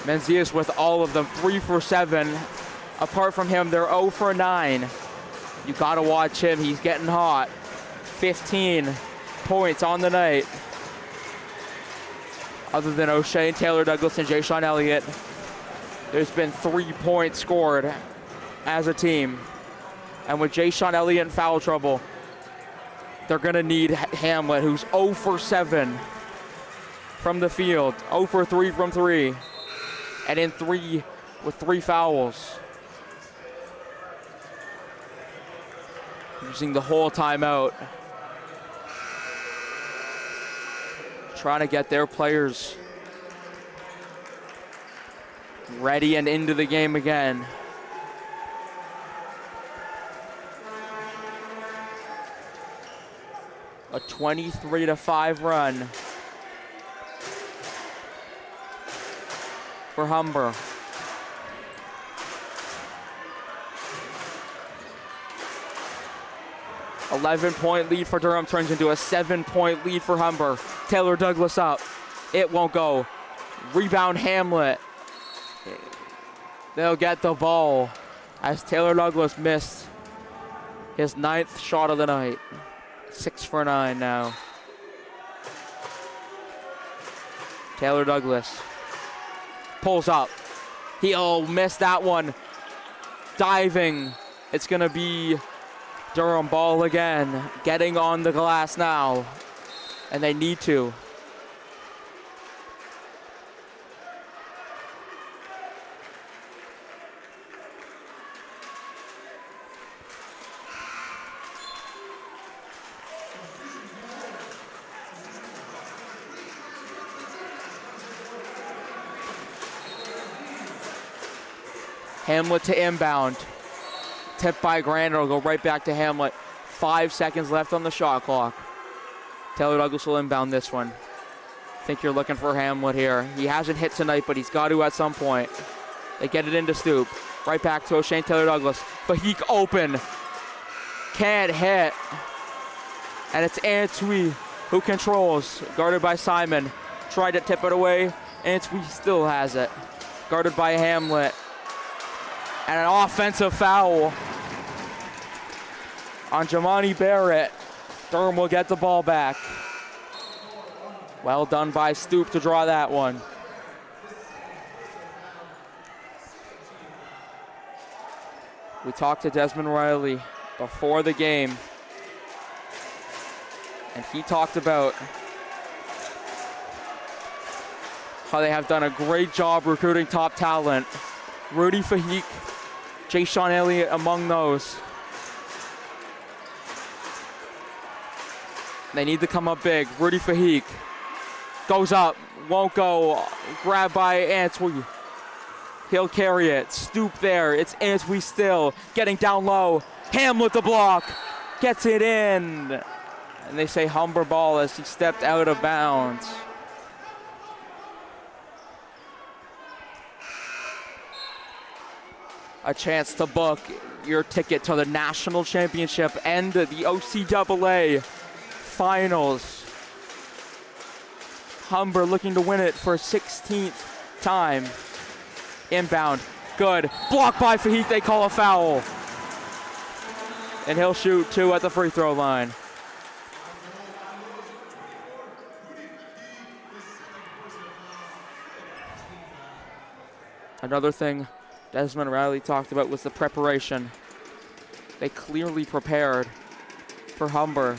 Menzies with all of them, 3 for 7. Apart from him, they're 0 for 9. You gotta watch him, he's getting hot. 15 points on the night. Other than O'Shea, Taylor Douglas, and Jay-Sean Elliott, there's been 3 points scored as a team. And with Jay-Sean Elliott in foul trouble, they're going to need Hamlet, who's 0 for 7 from the field, 0 for 3 from 3, and in 3 with 3 fouls. Using the whole timeout. Trying to get their players ready and into the game again. A 23-5 run for Humber. A 11-point lead for Durham turns into a 7-point lead for Humber. Taylor Douglas up. It won't go. Rebound Hamlet. They'll get the ball as Taylor Douglas missed his 9th shot of the night. 6 for 9 now. Taylor Douglas pulls up. He'll miss that one. Diving It's going to be Durham ball again, getting on the glass now, and they need to. Hamlet to inbound. Tipped by Grant. It'll go right back to Hamlet. 5 seconds left on the shot clock. Taylor Douglas will inbound this one. I think you're looking for Hamlet here. He hasn't hit tonight, but he's got to at some point. They get it into Stoop. Right back to O'Shane Taylor Douglas. Fahik open. Can't hit. And it's Antwi who controls. Guarded by Simon. Tried to tip it away. Antwi still has it. Guarded by Hamlet. And an offensive foul on Jamani Barrett. Durham will get the ball back. Well done by Stoop to draw that one. We talked to Desmond Riley before the game, and he talked about how they have done a great job recruiting top talent. Rudy Fahik, Jay Sean Elliott among those. They need to come up big. Rudy Fahik goes up, won't go. Grabbed by Antwi. He'll carry it. Stoop there. It's Antwi still getting down low. Hamlet the block. Gets it in. And they say Humber ball as he stepped out of bounds. A chance to book your ticket to the national championship and the OCAA finals. Humber looking to win it for 16th time. Inbound, good. Blocked by Fahik, they call a foul. And he'll shoot 2 at the free throw line. Another thing Desmond Riley talked about was the preparation. They clearly prepared for Humber.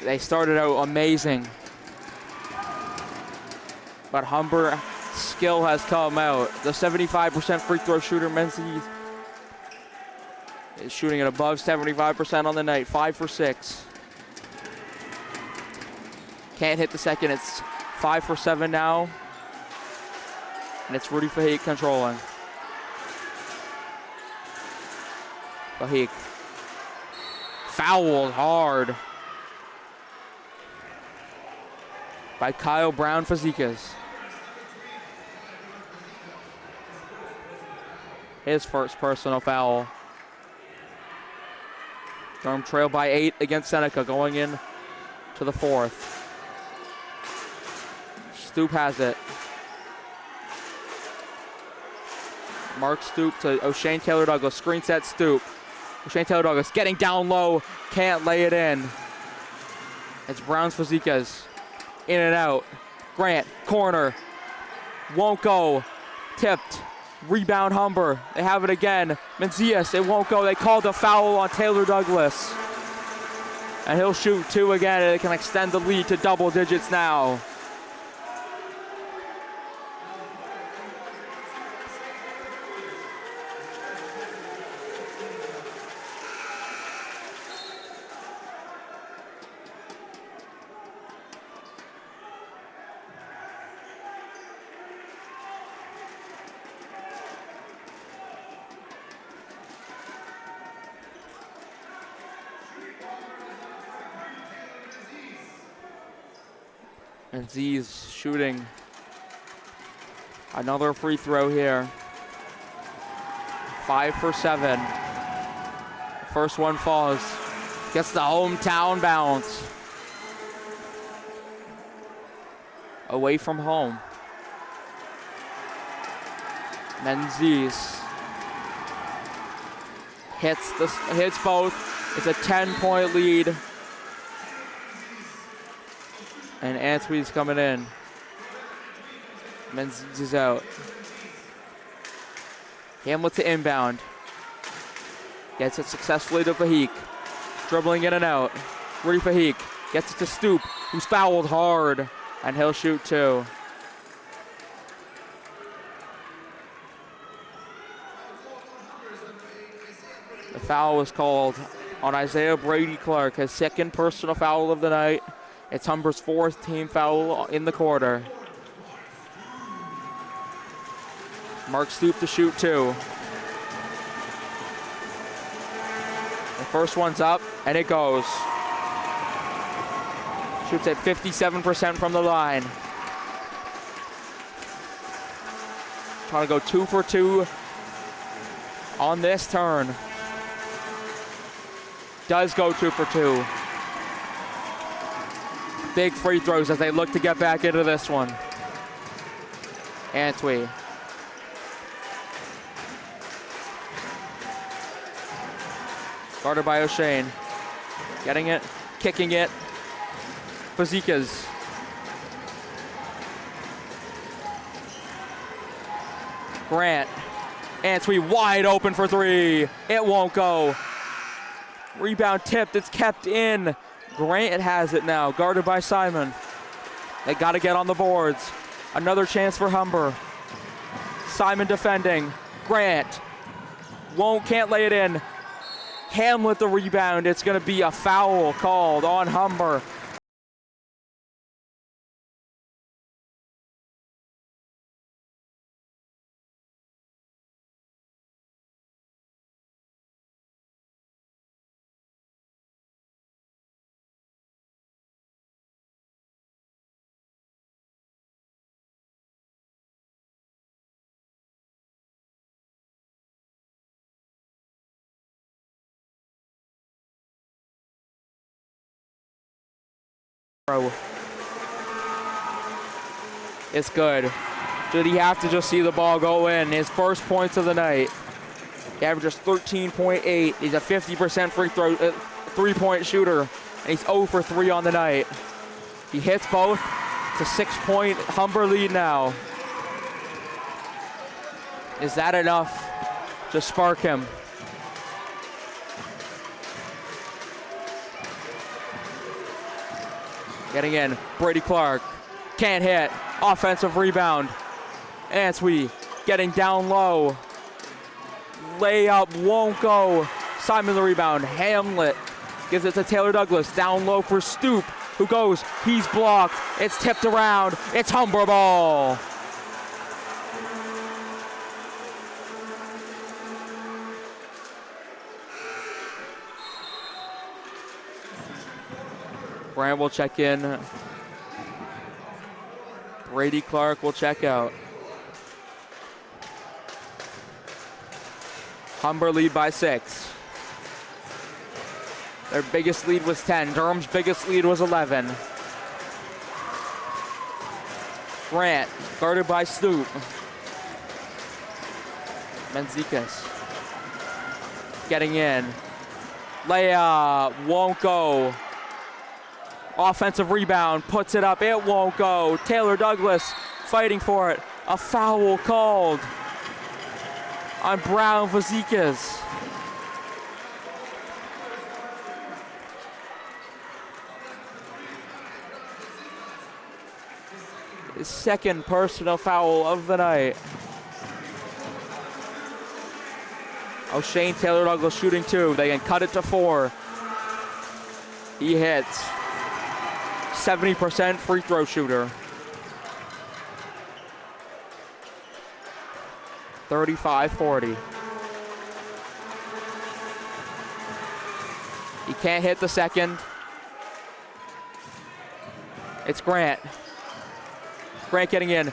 They started out amazing. But Humber skill has come out. The 75% free throw shooter, Menzies, is shooting at above 75% on the night, 5 for 6. Can't hit the second, it's 5 for 7 now. And it's Rudy Fahik controlling. Fahik fouled hard by Kyle Brown Fazekas. His first personal foul. Durham trailed by 8 against Seneca going in to the 4th. Stoop has it. Mark Stoop to O'Shane Taylor Douglas. Screen set Stoop. O'Shane Taylor Douglas getting down low. Can't lay it in. It's Browns Fazekas. In and out. Grant, corner. Won't go. Tipped. Rebound Humber. They have it again. Menzies, it won't go. They called a foul on Taylor Douglas. And he'll shoot 2 again, and it can extend the lead to double digits now. And Z's shooting another free throw here. 5 for 7. First one falls. Gets the hometown bounce. Away from home. Menzies hits both. It's a 10-point lead. And Antwi's coming in. Menzies is out. Hamlet to inbound. Gets it successfully to Fahik. Dribbling in and out. Rudy Fahik gets it to Stoop, who's fouled hard, and he'll shoot 2. The foul was called on Isaiah Brady Clark, his 2nd personal foul of the night. It's Humber's 4th team foul in the quarter. Mark Stoop to shoot 2. The first one's up, and it goes. Shoots at 57% from the line. Trying to go 2 for 2 on this turn. Does go 2 for 2. Big free throws as they look to get back into this one. Antwi. Guarded by O'Shane. Getting it, kicking it. Fazekas. Grant. Antwi wide open for 3. It won't go. Rebound tipped, it's kept in. Grant has it now, guarded by Simon. They got to get on the boards. Another chance for Humber. Simon defending. Grant can't lay it in. Hamlet the rebound. It's going to be a foul called on Humber. It's good. Did he have to just see the ball go in? His first points of the night. He averages 13.8. He's a 50% free throw, three-point shooter, and he's 0 for 3 on the night. He hits both. It's a 6-point Humber lead now. Is that enough to spark him? Getting in, Brady Clark, can't hit, offensive rebound. Antwi getting down low. Layup won't go. Simon the rebound, Hamlet gives it to Taylor Douglas, down low for Stoop, who goes, he's blocked, it's tipped around, it's Humber ball. Grant will check in. Brady Clark will check out. Humber lead by 6. Their biggest lead was 10. Durham's biggest lead was 11. Grant, guarded by Stoop. Menzikas getting in. Layup won't go. Offensive rebound, puts it up, it won't go. Taylor Douglas fighting for it. A foul called on Brown Fazekas. His second personal foul of the night. O'Shane, Taylor Douglas shooting 2. They can cut it to 4. He hits. 70% free throw shooter. 35-40. He can't hit the second. It's Grant. Grant getting in.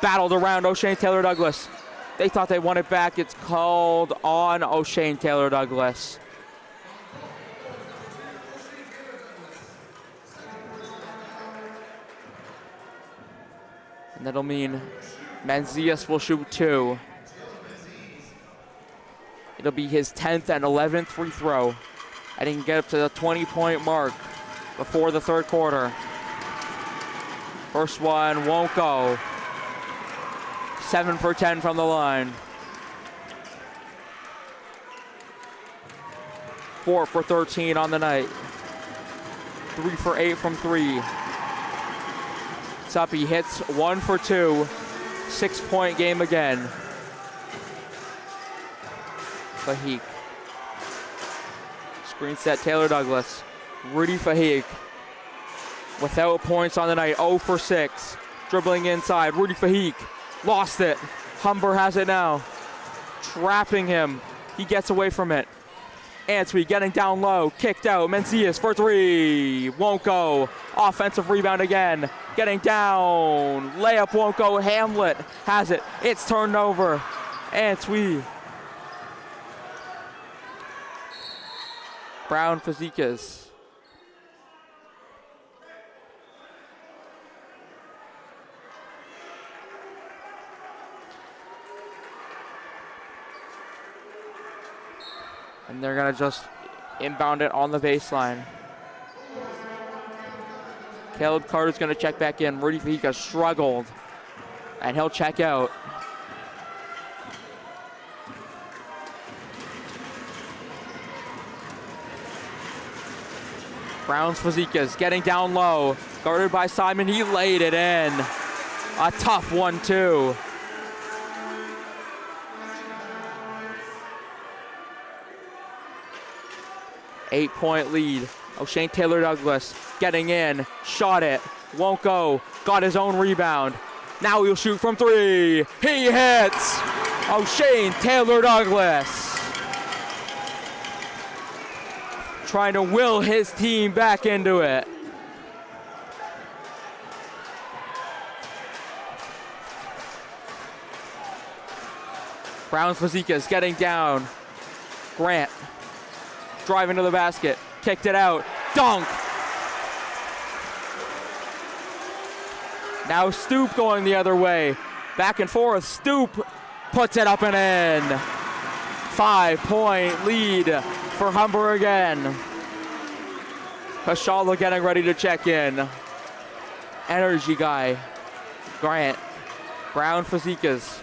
Battled around O'Shane, Taylor Douglas. They thought they won it back. It's called on O'Shane, Taylor Douglas. And that'll mean Menzies will shoot 2. It'll be his 10th and 11th free throw. And he can get up to the 20-point mark before the third quarter. First one won't go. 7 for 10 from the line. 4 for 13 on the night. 3 for 8 from 3. Suppy hits 1 for 2. 6-point game again. Fahik. Screen set, Taylor Douglas. Rudy Fahik. Without points on the night, 0 for 6. Dribbling inside, Rudy Fahik. Lost it. Humber has it now. Trapping him. He gets away from it. Antwi getting down low, kicked out. Mencius for 3. Won't go. Offensive rebound again. Getting down. Layup won't go. Hamlet has it. It's turned over. Antwi. Brown Fazekas. And they're gonna just inbound it on the baseline. Caleb Carter's gonna check back in. Rudy Fahika struggled, and he'll check out. Browns Fazekas getting down low, guarded by Simon. He laid it in. A tough 1-2. Eight-point lead. O'Shane Taylor Douglas getting in, shot it, won't go, got his own rebound. Now he'll shoot from 3. He hits! O'Shane Taylor Douglas trying to will his team back into it. Browns Fazekas getting down. Grant driving to the basket, kicked it out, dunk. Now Stoop going the other way, back and forth. Stoop puts it up and in. 5-point lead for Humber again. Oshawa getting ready to check in. Energy guy, Grant. Brown Fazekas.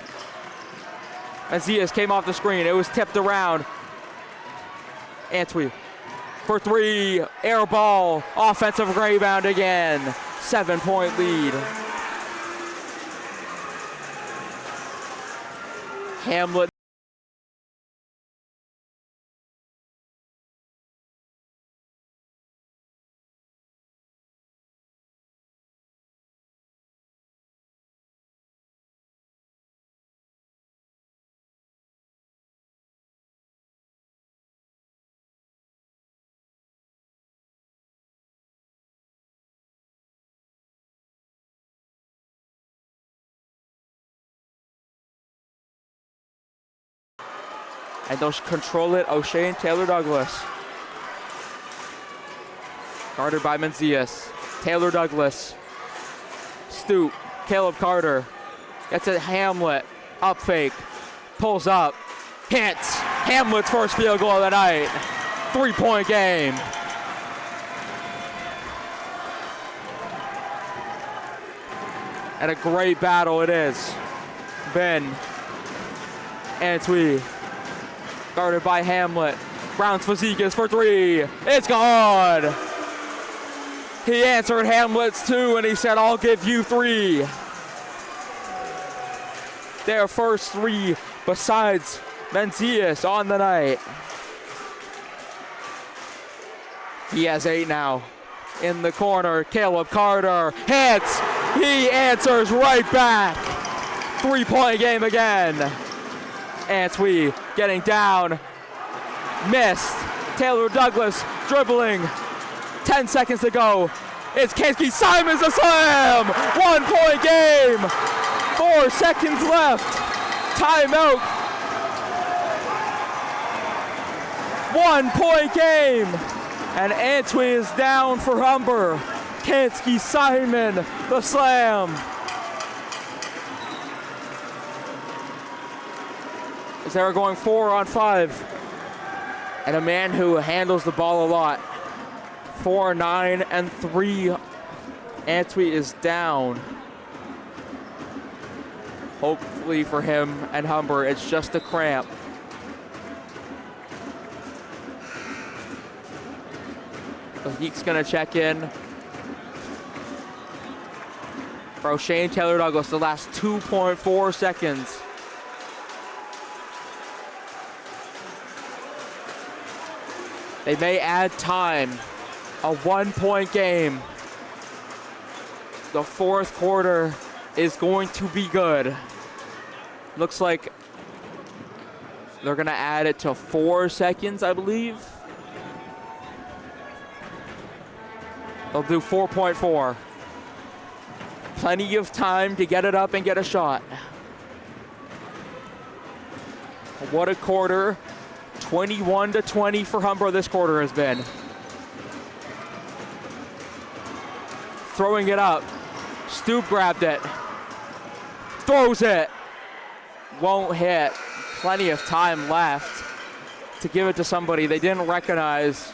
Azias came off the screen, it was tipped around. Antwi for 3, air ball, offensive rebound again. 7-point lead. Hamlet. And they'll control it, O'Shane Taylor Douglas. Guarded by Mencius. Taylor Douglas. Stoop, Caleb Carter. Gets it, Hamlet, up fake. Pulls up, hits. Hamlet's first field goal of the night. 3-point game. And a great battle it is. Ben, Antwi. Guarded by Hamlet. Browns Fazekas for 3. It's gone. He answered Hamlet's 2 and he said, I'll give you 3. Their first 3 besides Mencius on the night. He has 8 now. In the corner, Caleb Carter hits. He answers right back. 3-point game again. Antwi getting down, missed. Taylor Douglas dribbling, 10 seconds to go. It's Kinski Simons a slam! 1-point game, 4 seconds left. Timeout. 1-point game. And Antwi is down for Humber. Kinski Simon, the slam. They're going 4 on 5. And a man who handles the ball a lot. 4, 9, and 3. Antwi is down. Hopefully for him and Humber, it's just a cramp. The Heek's gonna check in. For O'Shea and Taylor Douglas, the last 2.4 seconds. They may add time. A 1-point game. The fourth quarter is going to be good. Looks like they're gonna add it to 4 seconds, I believe. They'll do 4.4. Plenty of time to get it up and get a shot. What a quarter. 21-20 for Humber this quarter has been. Throwing it up. Stoop grabbed it. Throws it. Won't hit. Plenty of time left to give it to somebody they didn't recognize.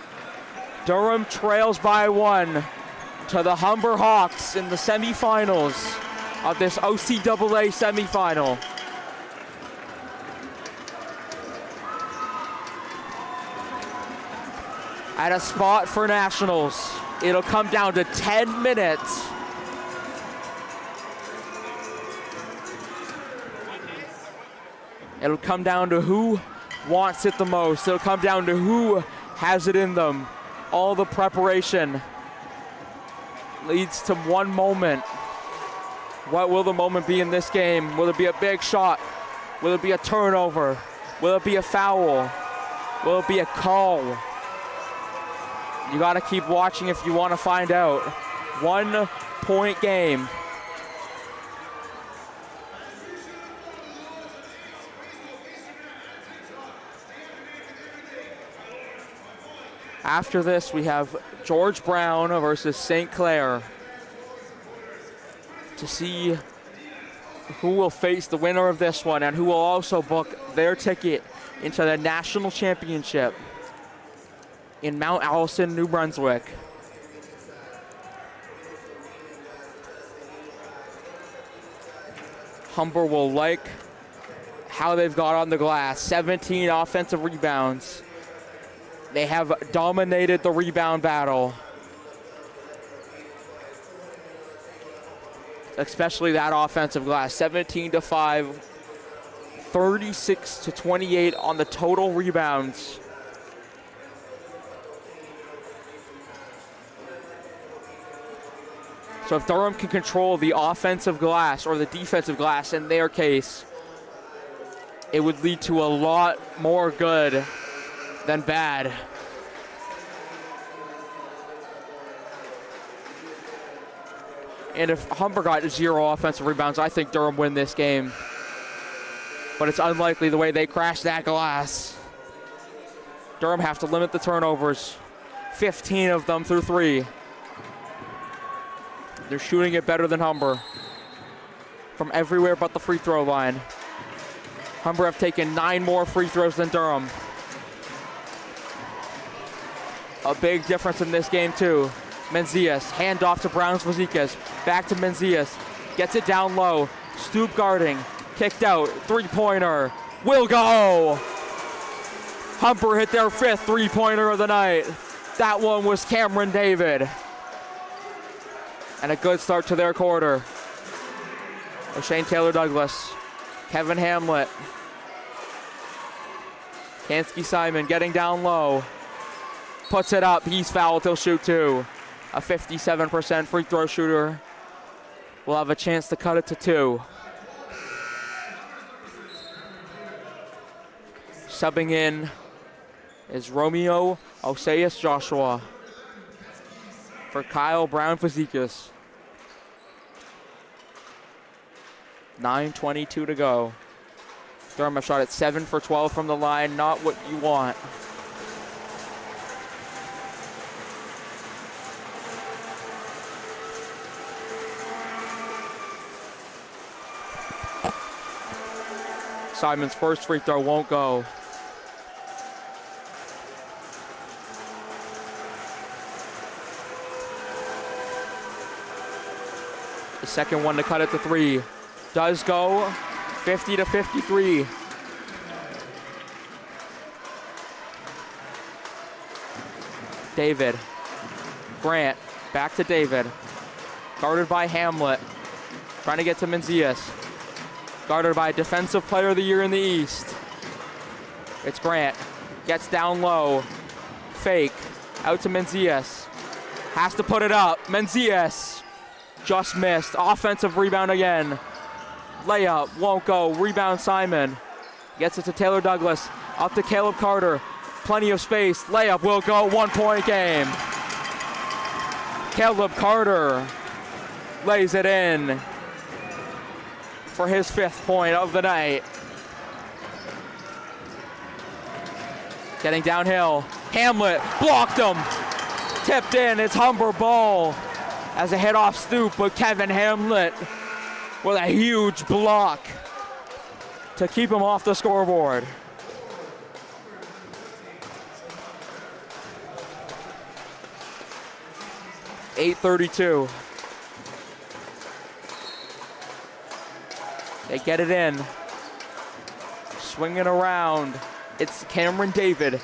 Durham trails by 1 to the Humber Hawks in the semifinals of this OCAA semifinal. At a spot for nationals. It'll come down to 10 minutes. It'll come down to who wants it the most. It'll come down to who has it in them. All the preparation leads to one moment. What will the moment be in this game? Will it be a big shot? Will it be a turnover? Will it be a foul? Will it be a call? You gotta keep watching if you want to find out. 1-point game. After this, we have George Brown versus St. Clair to see who will face the winner of this one and who will also book their ticket into the national championship in Mount Allison, New Brunswick. Humber will like how they've got on the glass. 17 offensive rebounds. They have dominated the rebound battle. Especially that offensive glass. 17-5, 36-28 on the total rebounds. So if Durham can control the offensive glass or the defensive glass in their case, it would lead to a lot more good than bad. And if Humber got 0 offensive rebounds, I think Durham win this game. But it's unlikely the way they crashed that glass. Durham have to limit the turnovers. 15 of them through 3. They're shooting it better than Humber from everywhere but the free throw line. Humber have taken 9 more free throws than Durham. A big difference in this game too. Menzies, handoff to Browns-Vazikas. Back to Menzies, gets it down low. Stoop guarding, kicked out, 3-pointer, will go! Humber hit their 5th 3-pointer of the night. That one was Cameron David. And a good start to their quarter. O'Shea Taylor Douglas, Kevin Hamlet. Kansky Simon getting down low. Puts it up, he's fouled, he'll shoot 2. A 57% free throw shooter will have a chance to cut it to 2. Subbing in is Romeo Oseas Joshua for Kyle Brown-Vazikas. 9:22 to go. Durham shot at 7 for 12 from the line, not what you want. Simon's first free throw won't go. The second one to cut it to 3 does go. 50-53. David Grant, back to David. Guarded by Hamlet. Trying to get to Menzies. Guarded by Defensive Player of the Year in the East. It's Grant. Gets down low. Fake. Out to Menzies. Has to put it up. Menzies just missed. Offensive rebound again. Layup. Won't go. Rebound Simon. Gets it to Taylor Douglas. Up to Caleb Carter. Plenty of space. Layup will go. 1 point game. Caleb Carter lays it in for his 5th point of the night. Getting downhill. Hamlet blocked him. Tipped in. It's Humber ball as a head off Stoop, but Kevin Hamlet with a huge block to keep him off the scoreboard. .832. They get it in. Swinging around. It's Cameron David.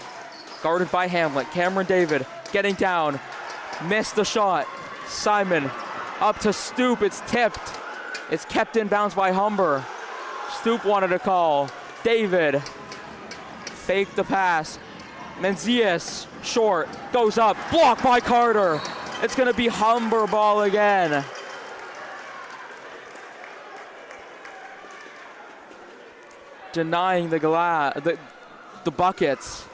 Guarded by Hamlet. Cameron David getting down. Missed the shot. Simon up to Stoop. It's tipped. It's kept in bounds by Humber. Stoop wanted a call. David faked the pass. Menzies short. Goes up. Blocked by Carter. It's going to be Humber ball again. Denying the buckets.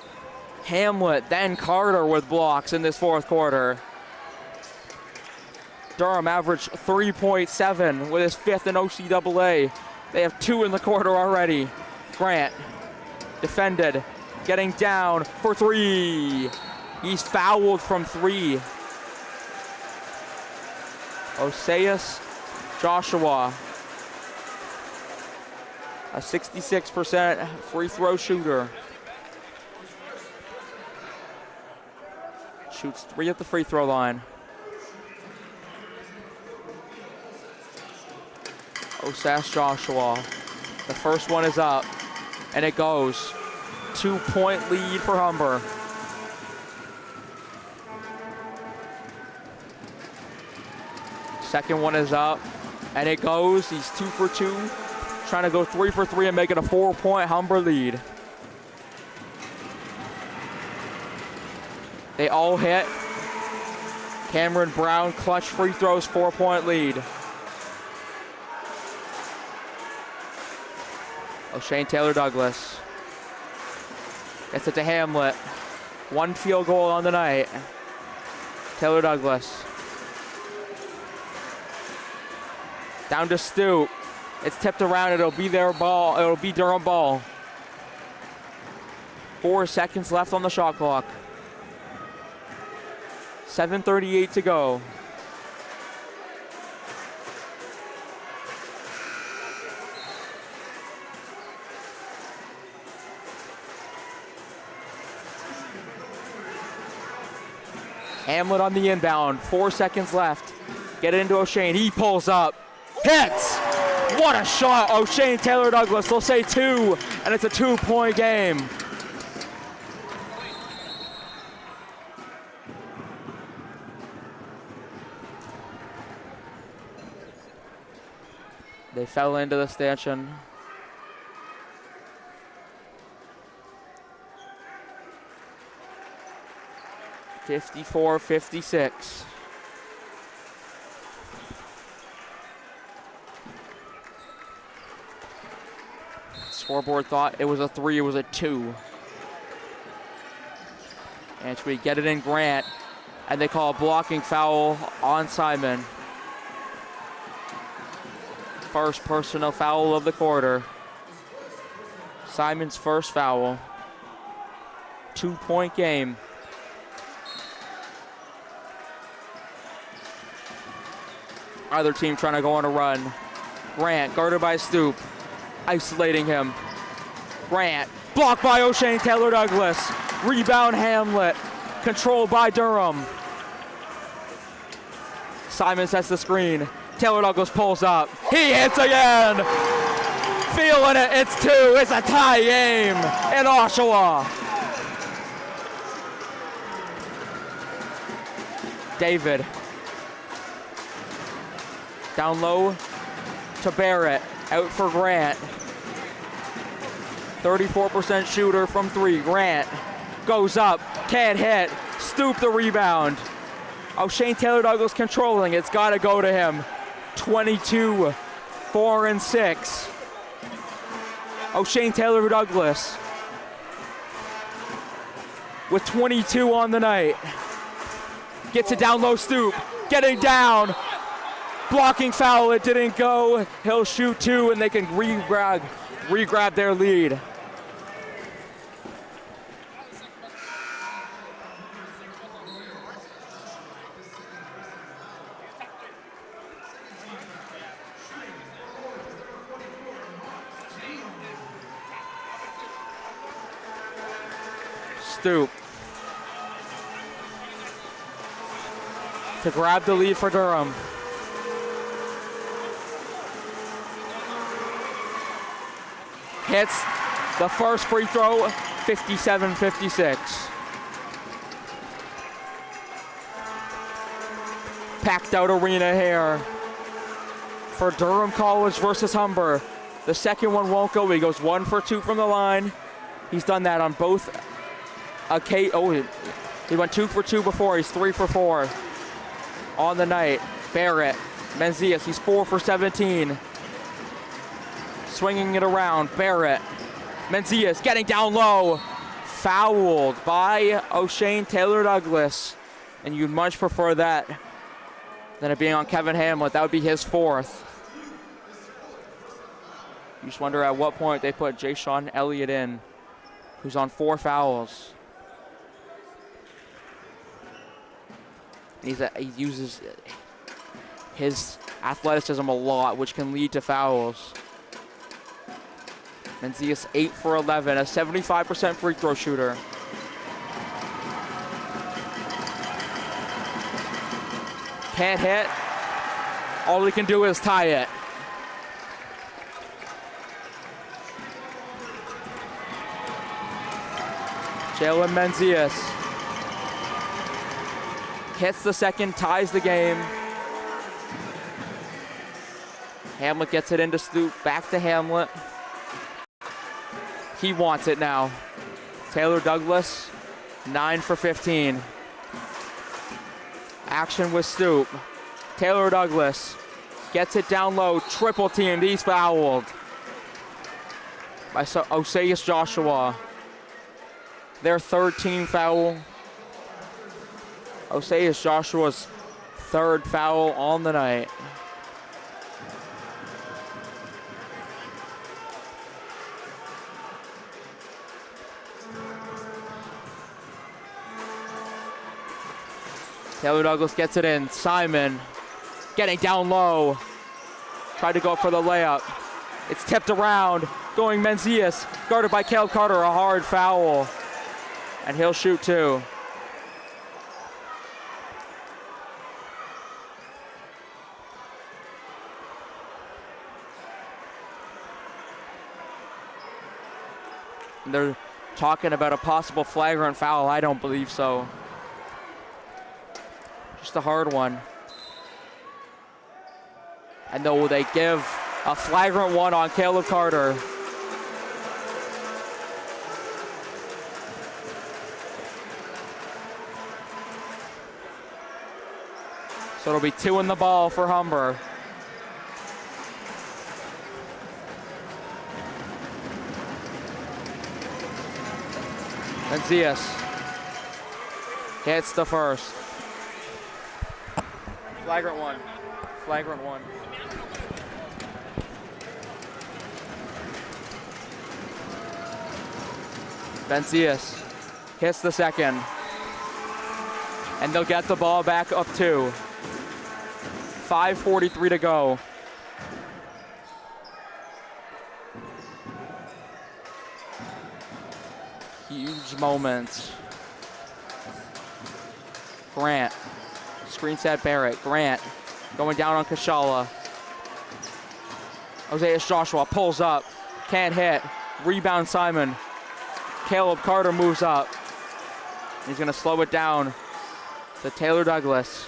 Hamlet, then Carter with blocks in this 4th quarter. Durham averaged 3.7 with his 5th in OCAA. They have 2 in the quarter already. Grant, defended, getting down for 3. He's fouled from 3. Oseas Joshua, a 66% free throw shooter. Shoots 3 at the free throw line. Oseas Joshua, the first one is up, and it goes. 2-point lead for Humber. Second one is up, and it goes. He's 2 for 2, trying to go 3 for 3 and make it a 4-point Humber lead. They all hit. Cameron Brown, clutch free throws, 4-point lead. O'Shane Taylor Douglas gets it to Hamlet. 1 field goal on the night. Taylor Douglas. Down to Stoop. It's tipped around. It'll be their ball. It'll be Durham ball. 4 seconds left on the shot clock. 7:38 to go. Hamlet on the inbound. 4 seconds left. Get it into O'Shane. He pulls up. Hits! What a shot! O'Shane Taylor Douglas. They'll say 2, and it's a 2-point game. They fell into the stanchion. (54-56). Scoreboard thought it was a 3, it was a 2. And we get it in Grant, and they call a blocking foul on Simon. First personal foul of the quarter. Simon's first foul. 2-point game. Other team trying to go on a run. Grant, guarded by Stoop. Isolating him. Grant, blocked by O'Shane Taylor Douglas. Rebound Hamlet. Controlled by Durham. Simon sets the screen. Taylor Douglas pulls up. He hits again. Feeling it. It's 2. It's a tie game in Oshawa. David. Down low to Barrett. Out for Grant. 34% shooter from three. Grant goes up. Can't hit. Stoop the rebound. O'Shane Taylor Douglas controlling. It's got to go to him. 22, 4 and 6. O'Shane Taylor Douglas with 22 on the night. Gets it down low, Stoop. Getting down. Blocking foul, it didn't go. He'll shoot two and they can re-grab their lead. Stoop to grab the lead for Durham. Hits the first free throw, 57-56. Packed out arena here for Durham College versus Humber. The second one won't go. He goes 1 for 2 from the line. He's done that on both. He went 2 for 2 before. He's 3 for 4 on the night. Barrett, Menzies, he's 4 for 17. Swinging it around, Barrett. Menzies getting down low. Fouled by O'Shane Taylor Douglas. And you'd much prefer that than it being on Kevin Hamlet. That would be his 4th. You just wonder at what point they put Jay Sean Elliott in, who's on 4 fouls. He uses his athleticism a lot, which can lead to fouls. Menzies 8 for 11, a 75% free throw shooter. Can't hit. All he can do is tie it. Jalen Menzies hits the second, ties the game. Hamlet gets it into Stoop, back to Hamlet. He wants it now. Taylor Douglas, 9 for 15. Action with Stoop. Taylor Douglas gets it down low, triple teamed, he's fouled by Osaius Joshua. Their 3rd team foul. Osaius Joshua's 3rd foul on the night. Taylor Douglas gets it in. Simon getting down low. Tried to go for the layup. It's tipped around. Going Menzies. Guarded by Caleb Carter. A hard foul. And he'll shoot 2. They're talking about a possible flagrant foul. I don't believe so. Just a hard one. And though they give a flagrant one on Caleb Carter. So it'll be 2 in the ball for Humber. Menzies hits the first. Flagrant one. Flagrant one. Menzies hits the second. And they'll get the ball back up 2. 5:43 to go. Huge moments. Grant. Screen set Barrett. Grant going down on Kashala. Osaius Joshua pulls up. Can't hit. Rebound Simon. Caleb Carter moves up. He's going to slow it down to Taylor Douglas.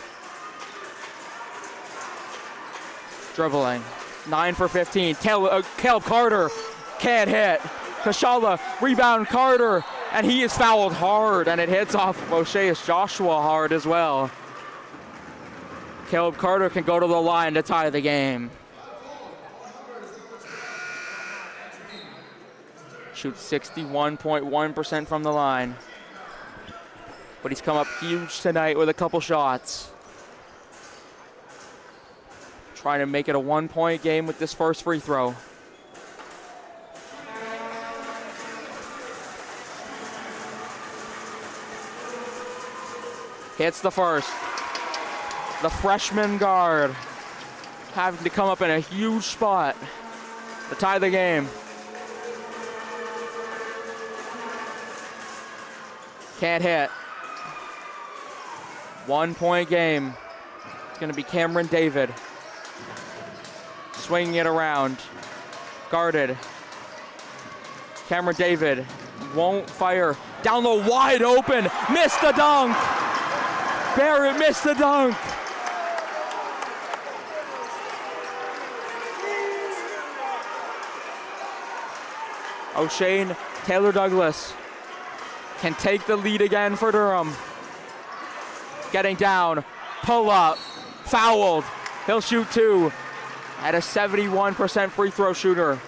Dribbling. 9 for 15. Caleb Carter can't hit. Kashala, rebound Carter, and he is fouled hard, and it hits off O'Shea's Joshua hard as well. Caleb Carter can go to the line to tie the game. Shoots 61.1% from the line. But he's come up huge tonight with a couple shots. Trying to make it a 1-point game with this first free throw. Hits the first. The freshman guard having to come up in a huge spot to tie the game. Can't hit. 1-point game. It's going to be Cameron David. Swinging it around. Guarded. Cameron David won't fire. Down low, wide open. Missed the dunk. Barrett missed the dunk. O'Shea, Taylor Douglas can take the lead again for Durham. Getting down, pull up, fouled. He'll shoot 2 at a 71% free throw shooter.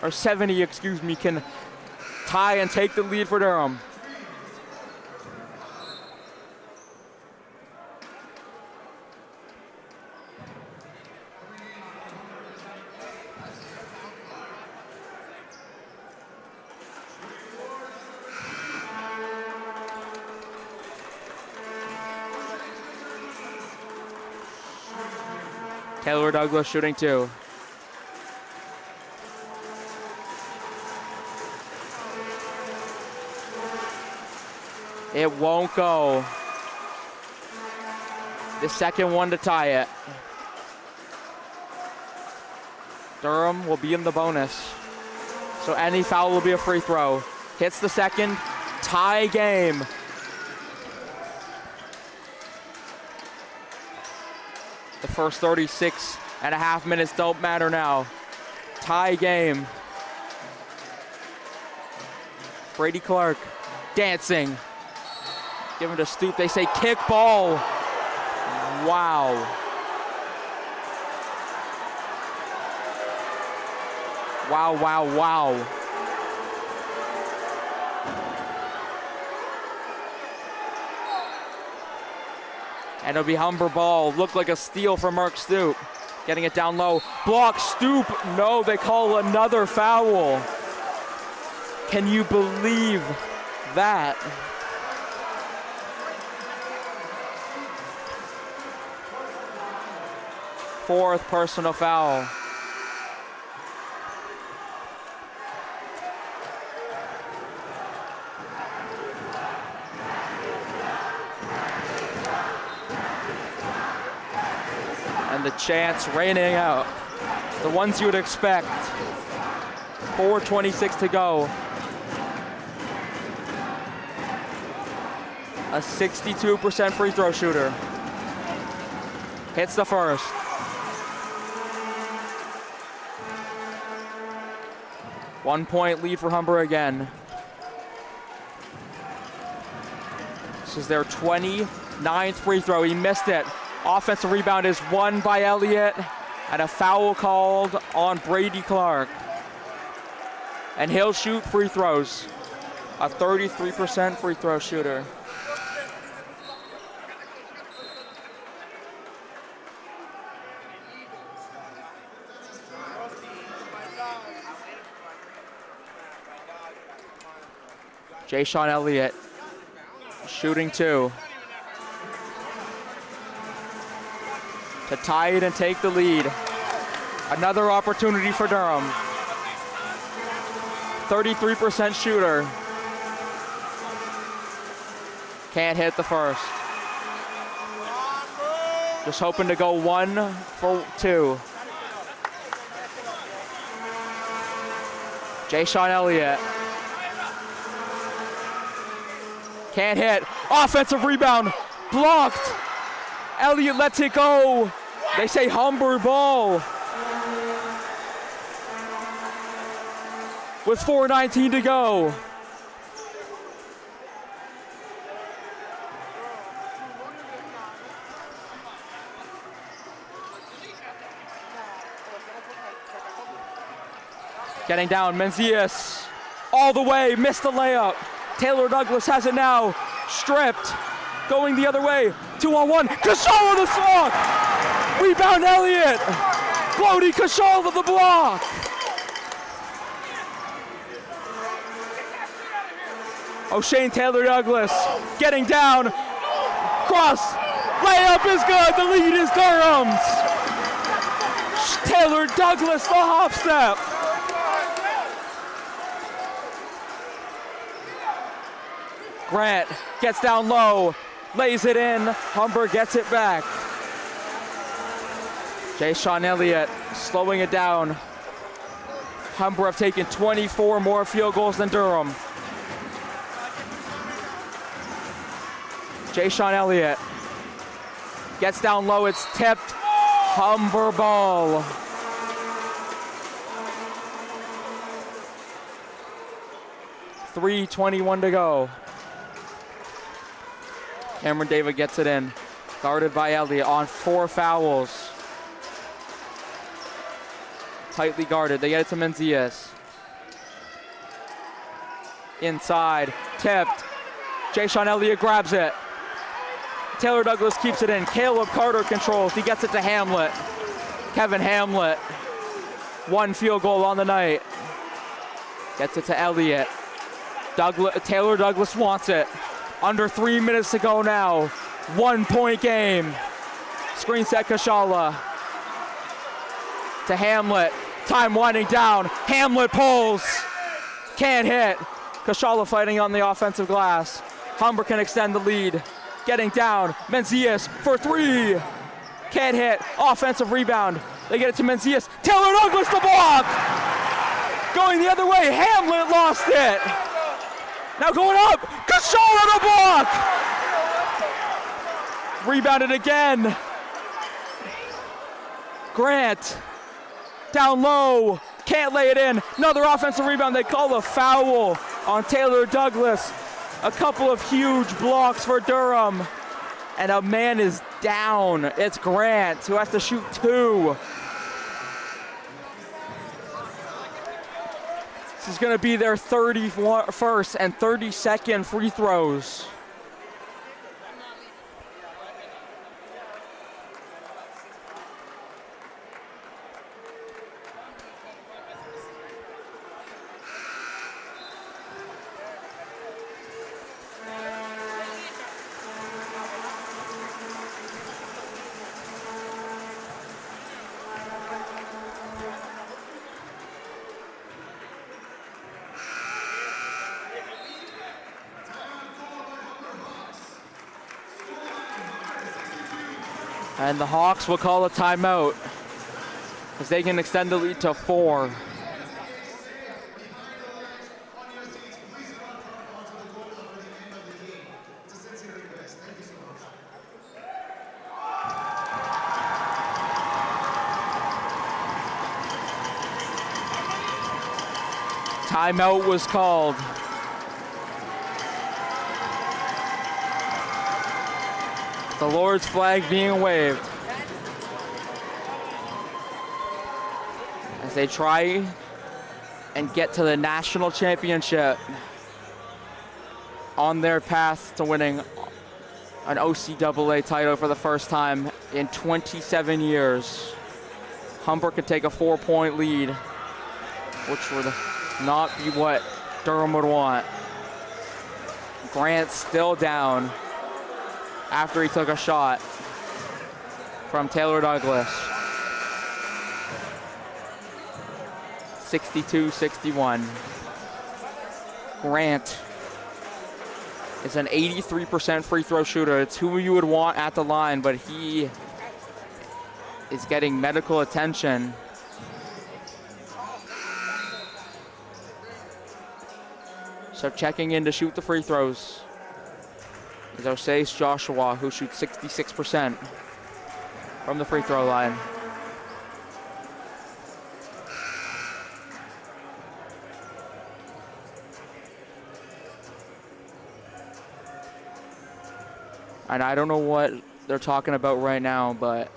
Or 70, excuse me, can tie and take the lead for Durham. Taylor Douglas shooting 2. It won't go. The second one to tie it. Durham will be in the bonus. So any foul will be a free throw. Hits the second, tie game. The first 36.5 minutes don't matter now. Tie game. Brady Clark dancing. Give him to Stoop. They say kick ball. Wow. Wow, wow, wow. And it'll be Humber ball. Looked like a steal from Mark Stoop. Getting it down low. Block, Stoop. No, they call another foul. Can you believe that? Fourth personal foul. And the chants raining out. The ones you would expect. 4:26 to go. A 62% free throw shooter. Hits the first. One-point lead for Humber again. This is their 29th free throw. He missed it. Offensive rebound is won by Elliott, and a foul called on Brady Clark. And he'll shoot free throws. A 33% free throw shooter. Jay-Sean Elliott shooting 2. To tie it and take the lead. Another opportunity for Durham. 33% shooter. Can't hit the first. Just hoping to go 1 for 2. Jay-Sean Elliott. Can't hit. Offensive rebound. blocked. Elliott lets it go. They say Humber ball. With 4:19 to go. Getting down, Menzies all the way, missed the layup. Taylor Douglas has it now, stripped, going the other way, 2-on-1, Kashala the block! Rebound Elliott! Glody Kashala the block! O'Shane Taylor Douglas getting down, cross, layup is good, the lead is Durham's! Taylor Douglas the hop step! Grant gets down low, lays it in, Humber gets it back. Jay-Sean Elliott slowing it down. Humber have taken 24 more field goals than Durham. Jay-Sean Elliott gets down low, it's tipped, Humber ball. .321 to go. Cameron David gets it in, guarded by Elliott on 4 fouls. Tightly guarded, they get it to Menzies. Inside, tipped. Jay-Sean Elliott grabs it. Taylor Douglas keeps it in. Caleb Carter controls, he gets it to Hamlet. Kevin Hamlet, 1 field goal on the night. Gets it to Elliott. Taylor Douglas wants it. Under 3 minutes to go now. 1-point game. Screen set Kashala. To Hamlet. Time winding down. Hamlet pulls. Can't hit. Kashala fighting on the offensive glass. Humber can extend the lead. Getting down. Menzies for 3. Can't hit. Offensive rebound. They get it to Menzies. Taylor Douglas the block. Going the other way. Hamlet lost it. Now going up, Kashala the block! Rebounded again. Grant, down low, can't lay it in. Another offensive rebound, they call a foul on Taylor Douglas. A couple of huge blocks for Durham. And a man is down. It's Grant, who has to shoot 2. This is going to be their 31st and 32nd free throws. And the Hawks will call a timeout as they can extend the lead to 4. Timeout was called. The Lord's flag being waved as they try and get to the national championship on their path to winning an OCAA title for the first time in 27 years. Humber could take a 4-point lead, which would not be what Durham would want. Grant still down after he took a shot from Taylor Douglas. 62-61. Grant is an 83% free throw shooter. It's who you would want at the line, but he is getting medical attention. So checking in to shoot the free throws is Osais Joshua, who shoots 66% from the free throw line. And I don't know what they're talking about right now, but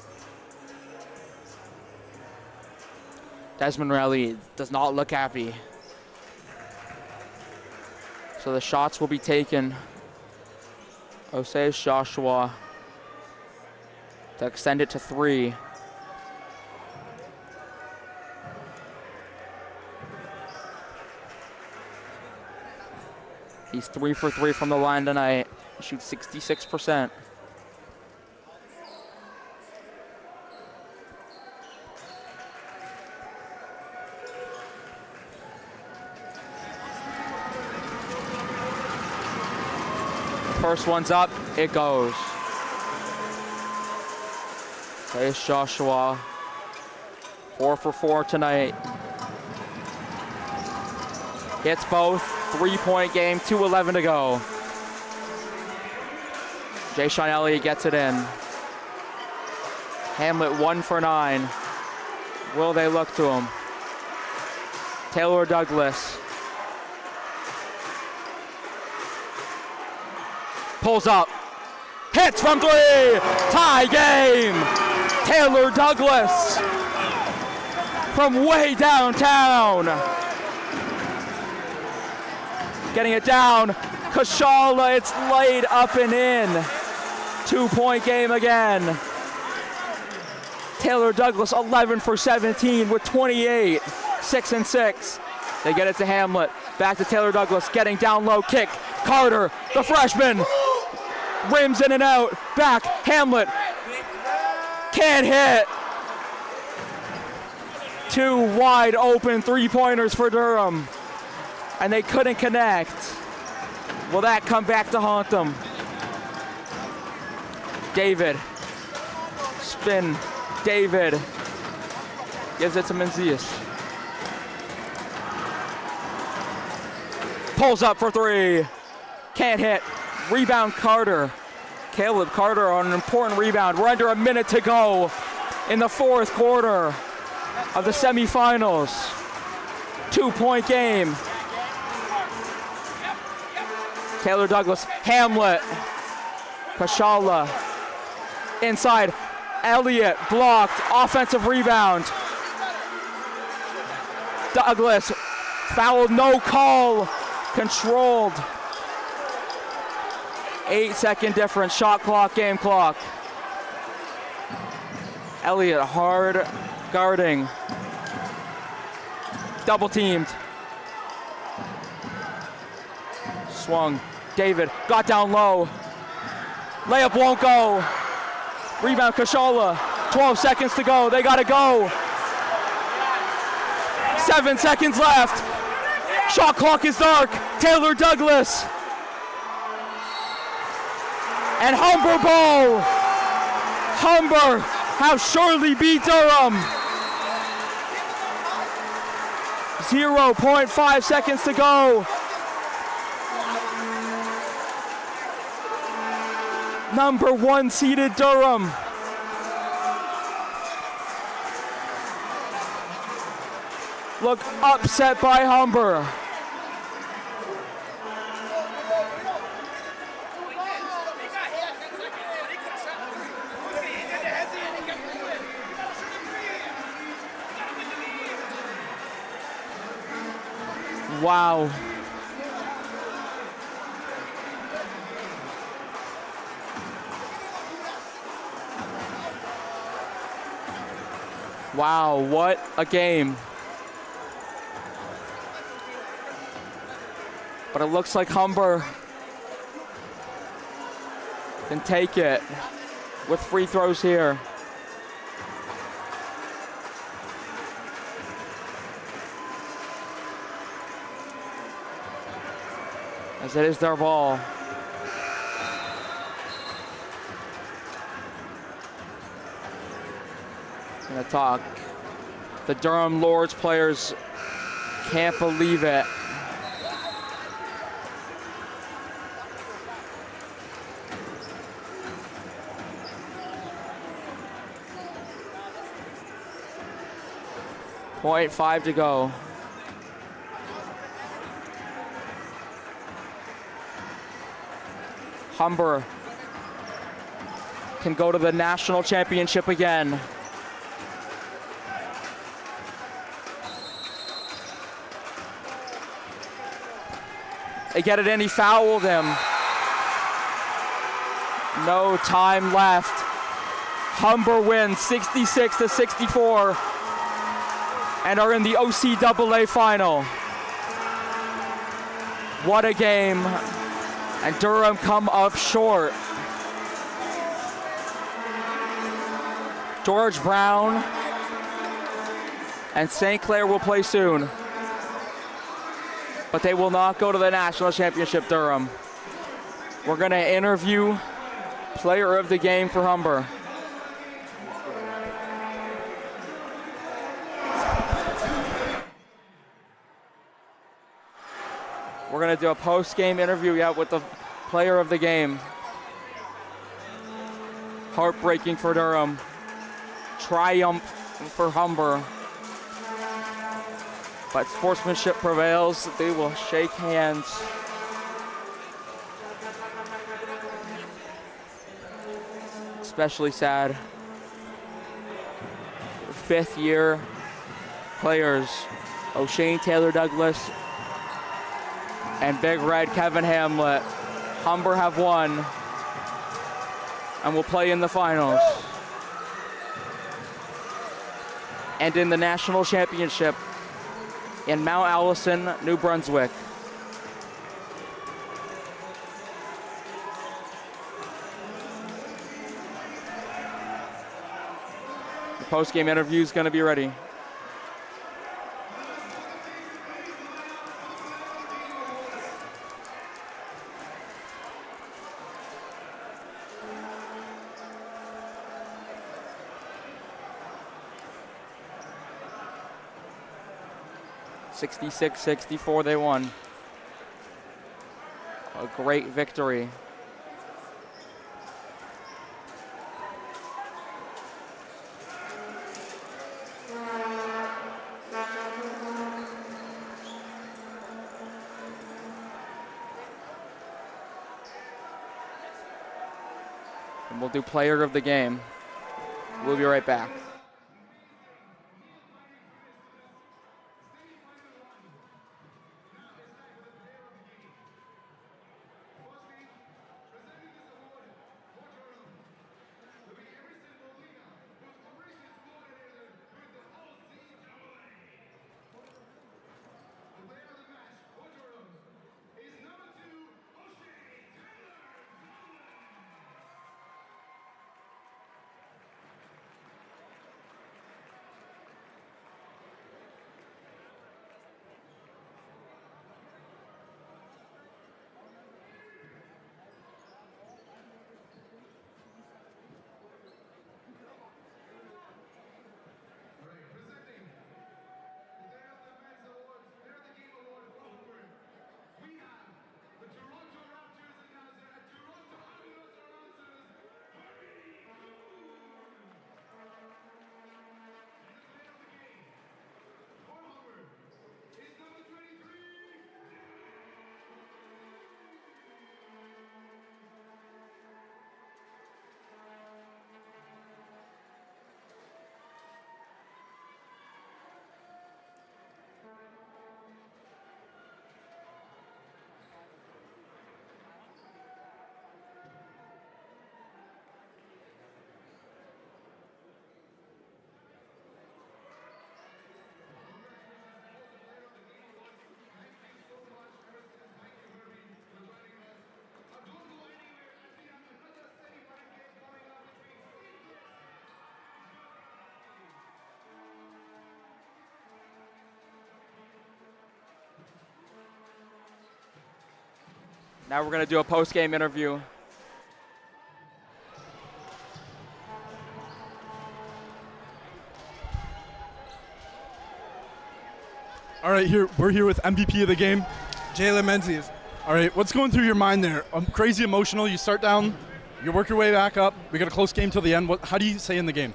Desmond Raleigh does not look happy. So the shots will be taken. Osais Joshua to extend it to 3. He's 3 for 3 from the line tonight. He shoots 66%. First one's up, it goes. Osais Joshua, 4 for 4 tonight. Hits both, 3-point game, 2:11 to go. Jay-Sean Elliott gets it in. Hamlet 1 for 9. Will they look to him? Taylor Douglas pulls up, hits from 3, tie game. Taylor Douglas from way downtown. Getting it down, Kashala, it's laid up and in. 2-point game again. Taylor Douglas 11 for 17 with 28, 6 and 6. They get it to Hamlet, back to Taylor Douglas, getting down low, kick. Carter, the freshman, rims in and out, back, Hamlet, can't hit. 2 wide open 3-pointers for Durham, and they couldn't connect. Will that come back to haunt them? David, spin, David, gives it to Menzies. Pulls up for 3, can't hit. Rebound Carter. Caleb Carter on an important rebound. We're under a minute to go in the 4th quarter of the semifinals. 2-point game. Taylor Douglas, Hamlet, Kashala, inside, Elliott blocked, offensive rebound. Douglas, fouled, no call, controlled. 8-second difference, shot clock, game clock. Elliott hard guarding. Double teamed. Swung, David got down low. Layup won't go. Rebound Kashala, 12 seconds to go, they gotta go. 7 seconds left. Shot clock is dark, Taylor Douglas. And Humber ball. Humber have surely beat Durham. 0.5 seconds to go. Number 1 seeded Durham. Look upset by Humber. Wow. Wow, what a game. But it looks like Humber can take it with free throws here. As it is their ball. Gonna talk. The Durham Lords players can't believe it. .5 to go. Humber can go to the national championship again. They get it in, he fouled him. No time left. Humber wins 66-64 and are in the OCAA final. What a game. And Durham come up short. George Brown and St. Clair will play soon, but they will not go to the national championship, Durham. We're gonna interview player of the game for Humber. We're gonna do a post-game interview with the player of the game. Heartbreaking for Durham. Triumph for Humber. But sportsmanship prevails. They will shake hands. Especially sad. Fifth-year players, O'Shane Taylor Douglas and Big Red Kevin Hamlet. Humber have won and will play in the finals. And in the national championship in Mount Allison, New Brunswick. The post-game interview is going to be ready. (66-64) they won. A great victory. And we'll do player of the game. We'll be right back. Now we're going to do a post-game interview. All right, we're here with MVP of the game, Jalen Menzies. All right, what's going through your mind there? Crazy emotional. You start down, you work your way back up. We got a close game till the end. How do you say in the game?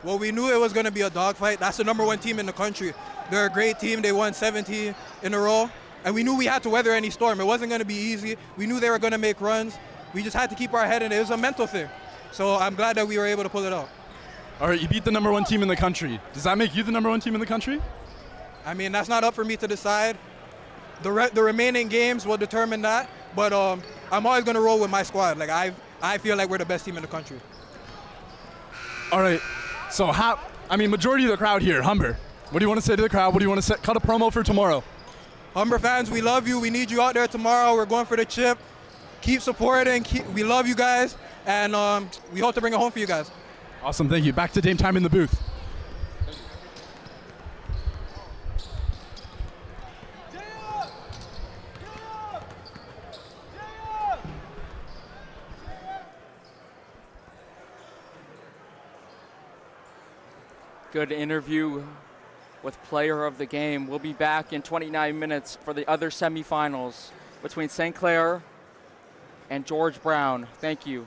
Well, we knew it was going to be a dogfight. That's the #1 team in the country. They're a great team. They won 17 in a row. And we knew we had to weather any storm. It wasn't going to be easy. We knew they were going to make runs. We just had to keep our head in it. It was a mental thing. So I'm glad that we were able to pull it out. All right, you beat the #1 team in the country. Does that make you the #1 team in the country? I mean, that's not up for me to decide. The remaining games will determine that. But I'm always going to roll with my squad. Like I feel like we're the best team in the country. All right, so majority of the crowd here, Humber. What do you want to say to the crowd? What do you want to say? Cut a promo for tomorrow. Humber fans, we love you. We need you out there tomorrow. We're going for the chip. Keep supporting. We love you guys. And we hope to bring it home for you guys. Awesome, thank you. Back to Dame time in the booth. Good interview with player of the game. We'll be back in 29 minutes for the other semifinals between St. Clair and George Brown. Thank you.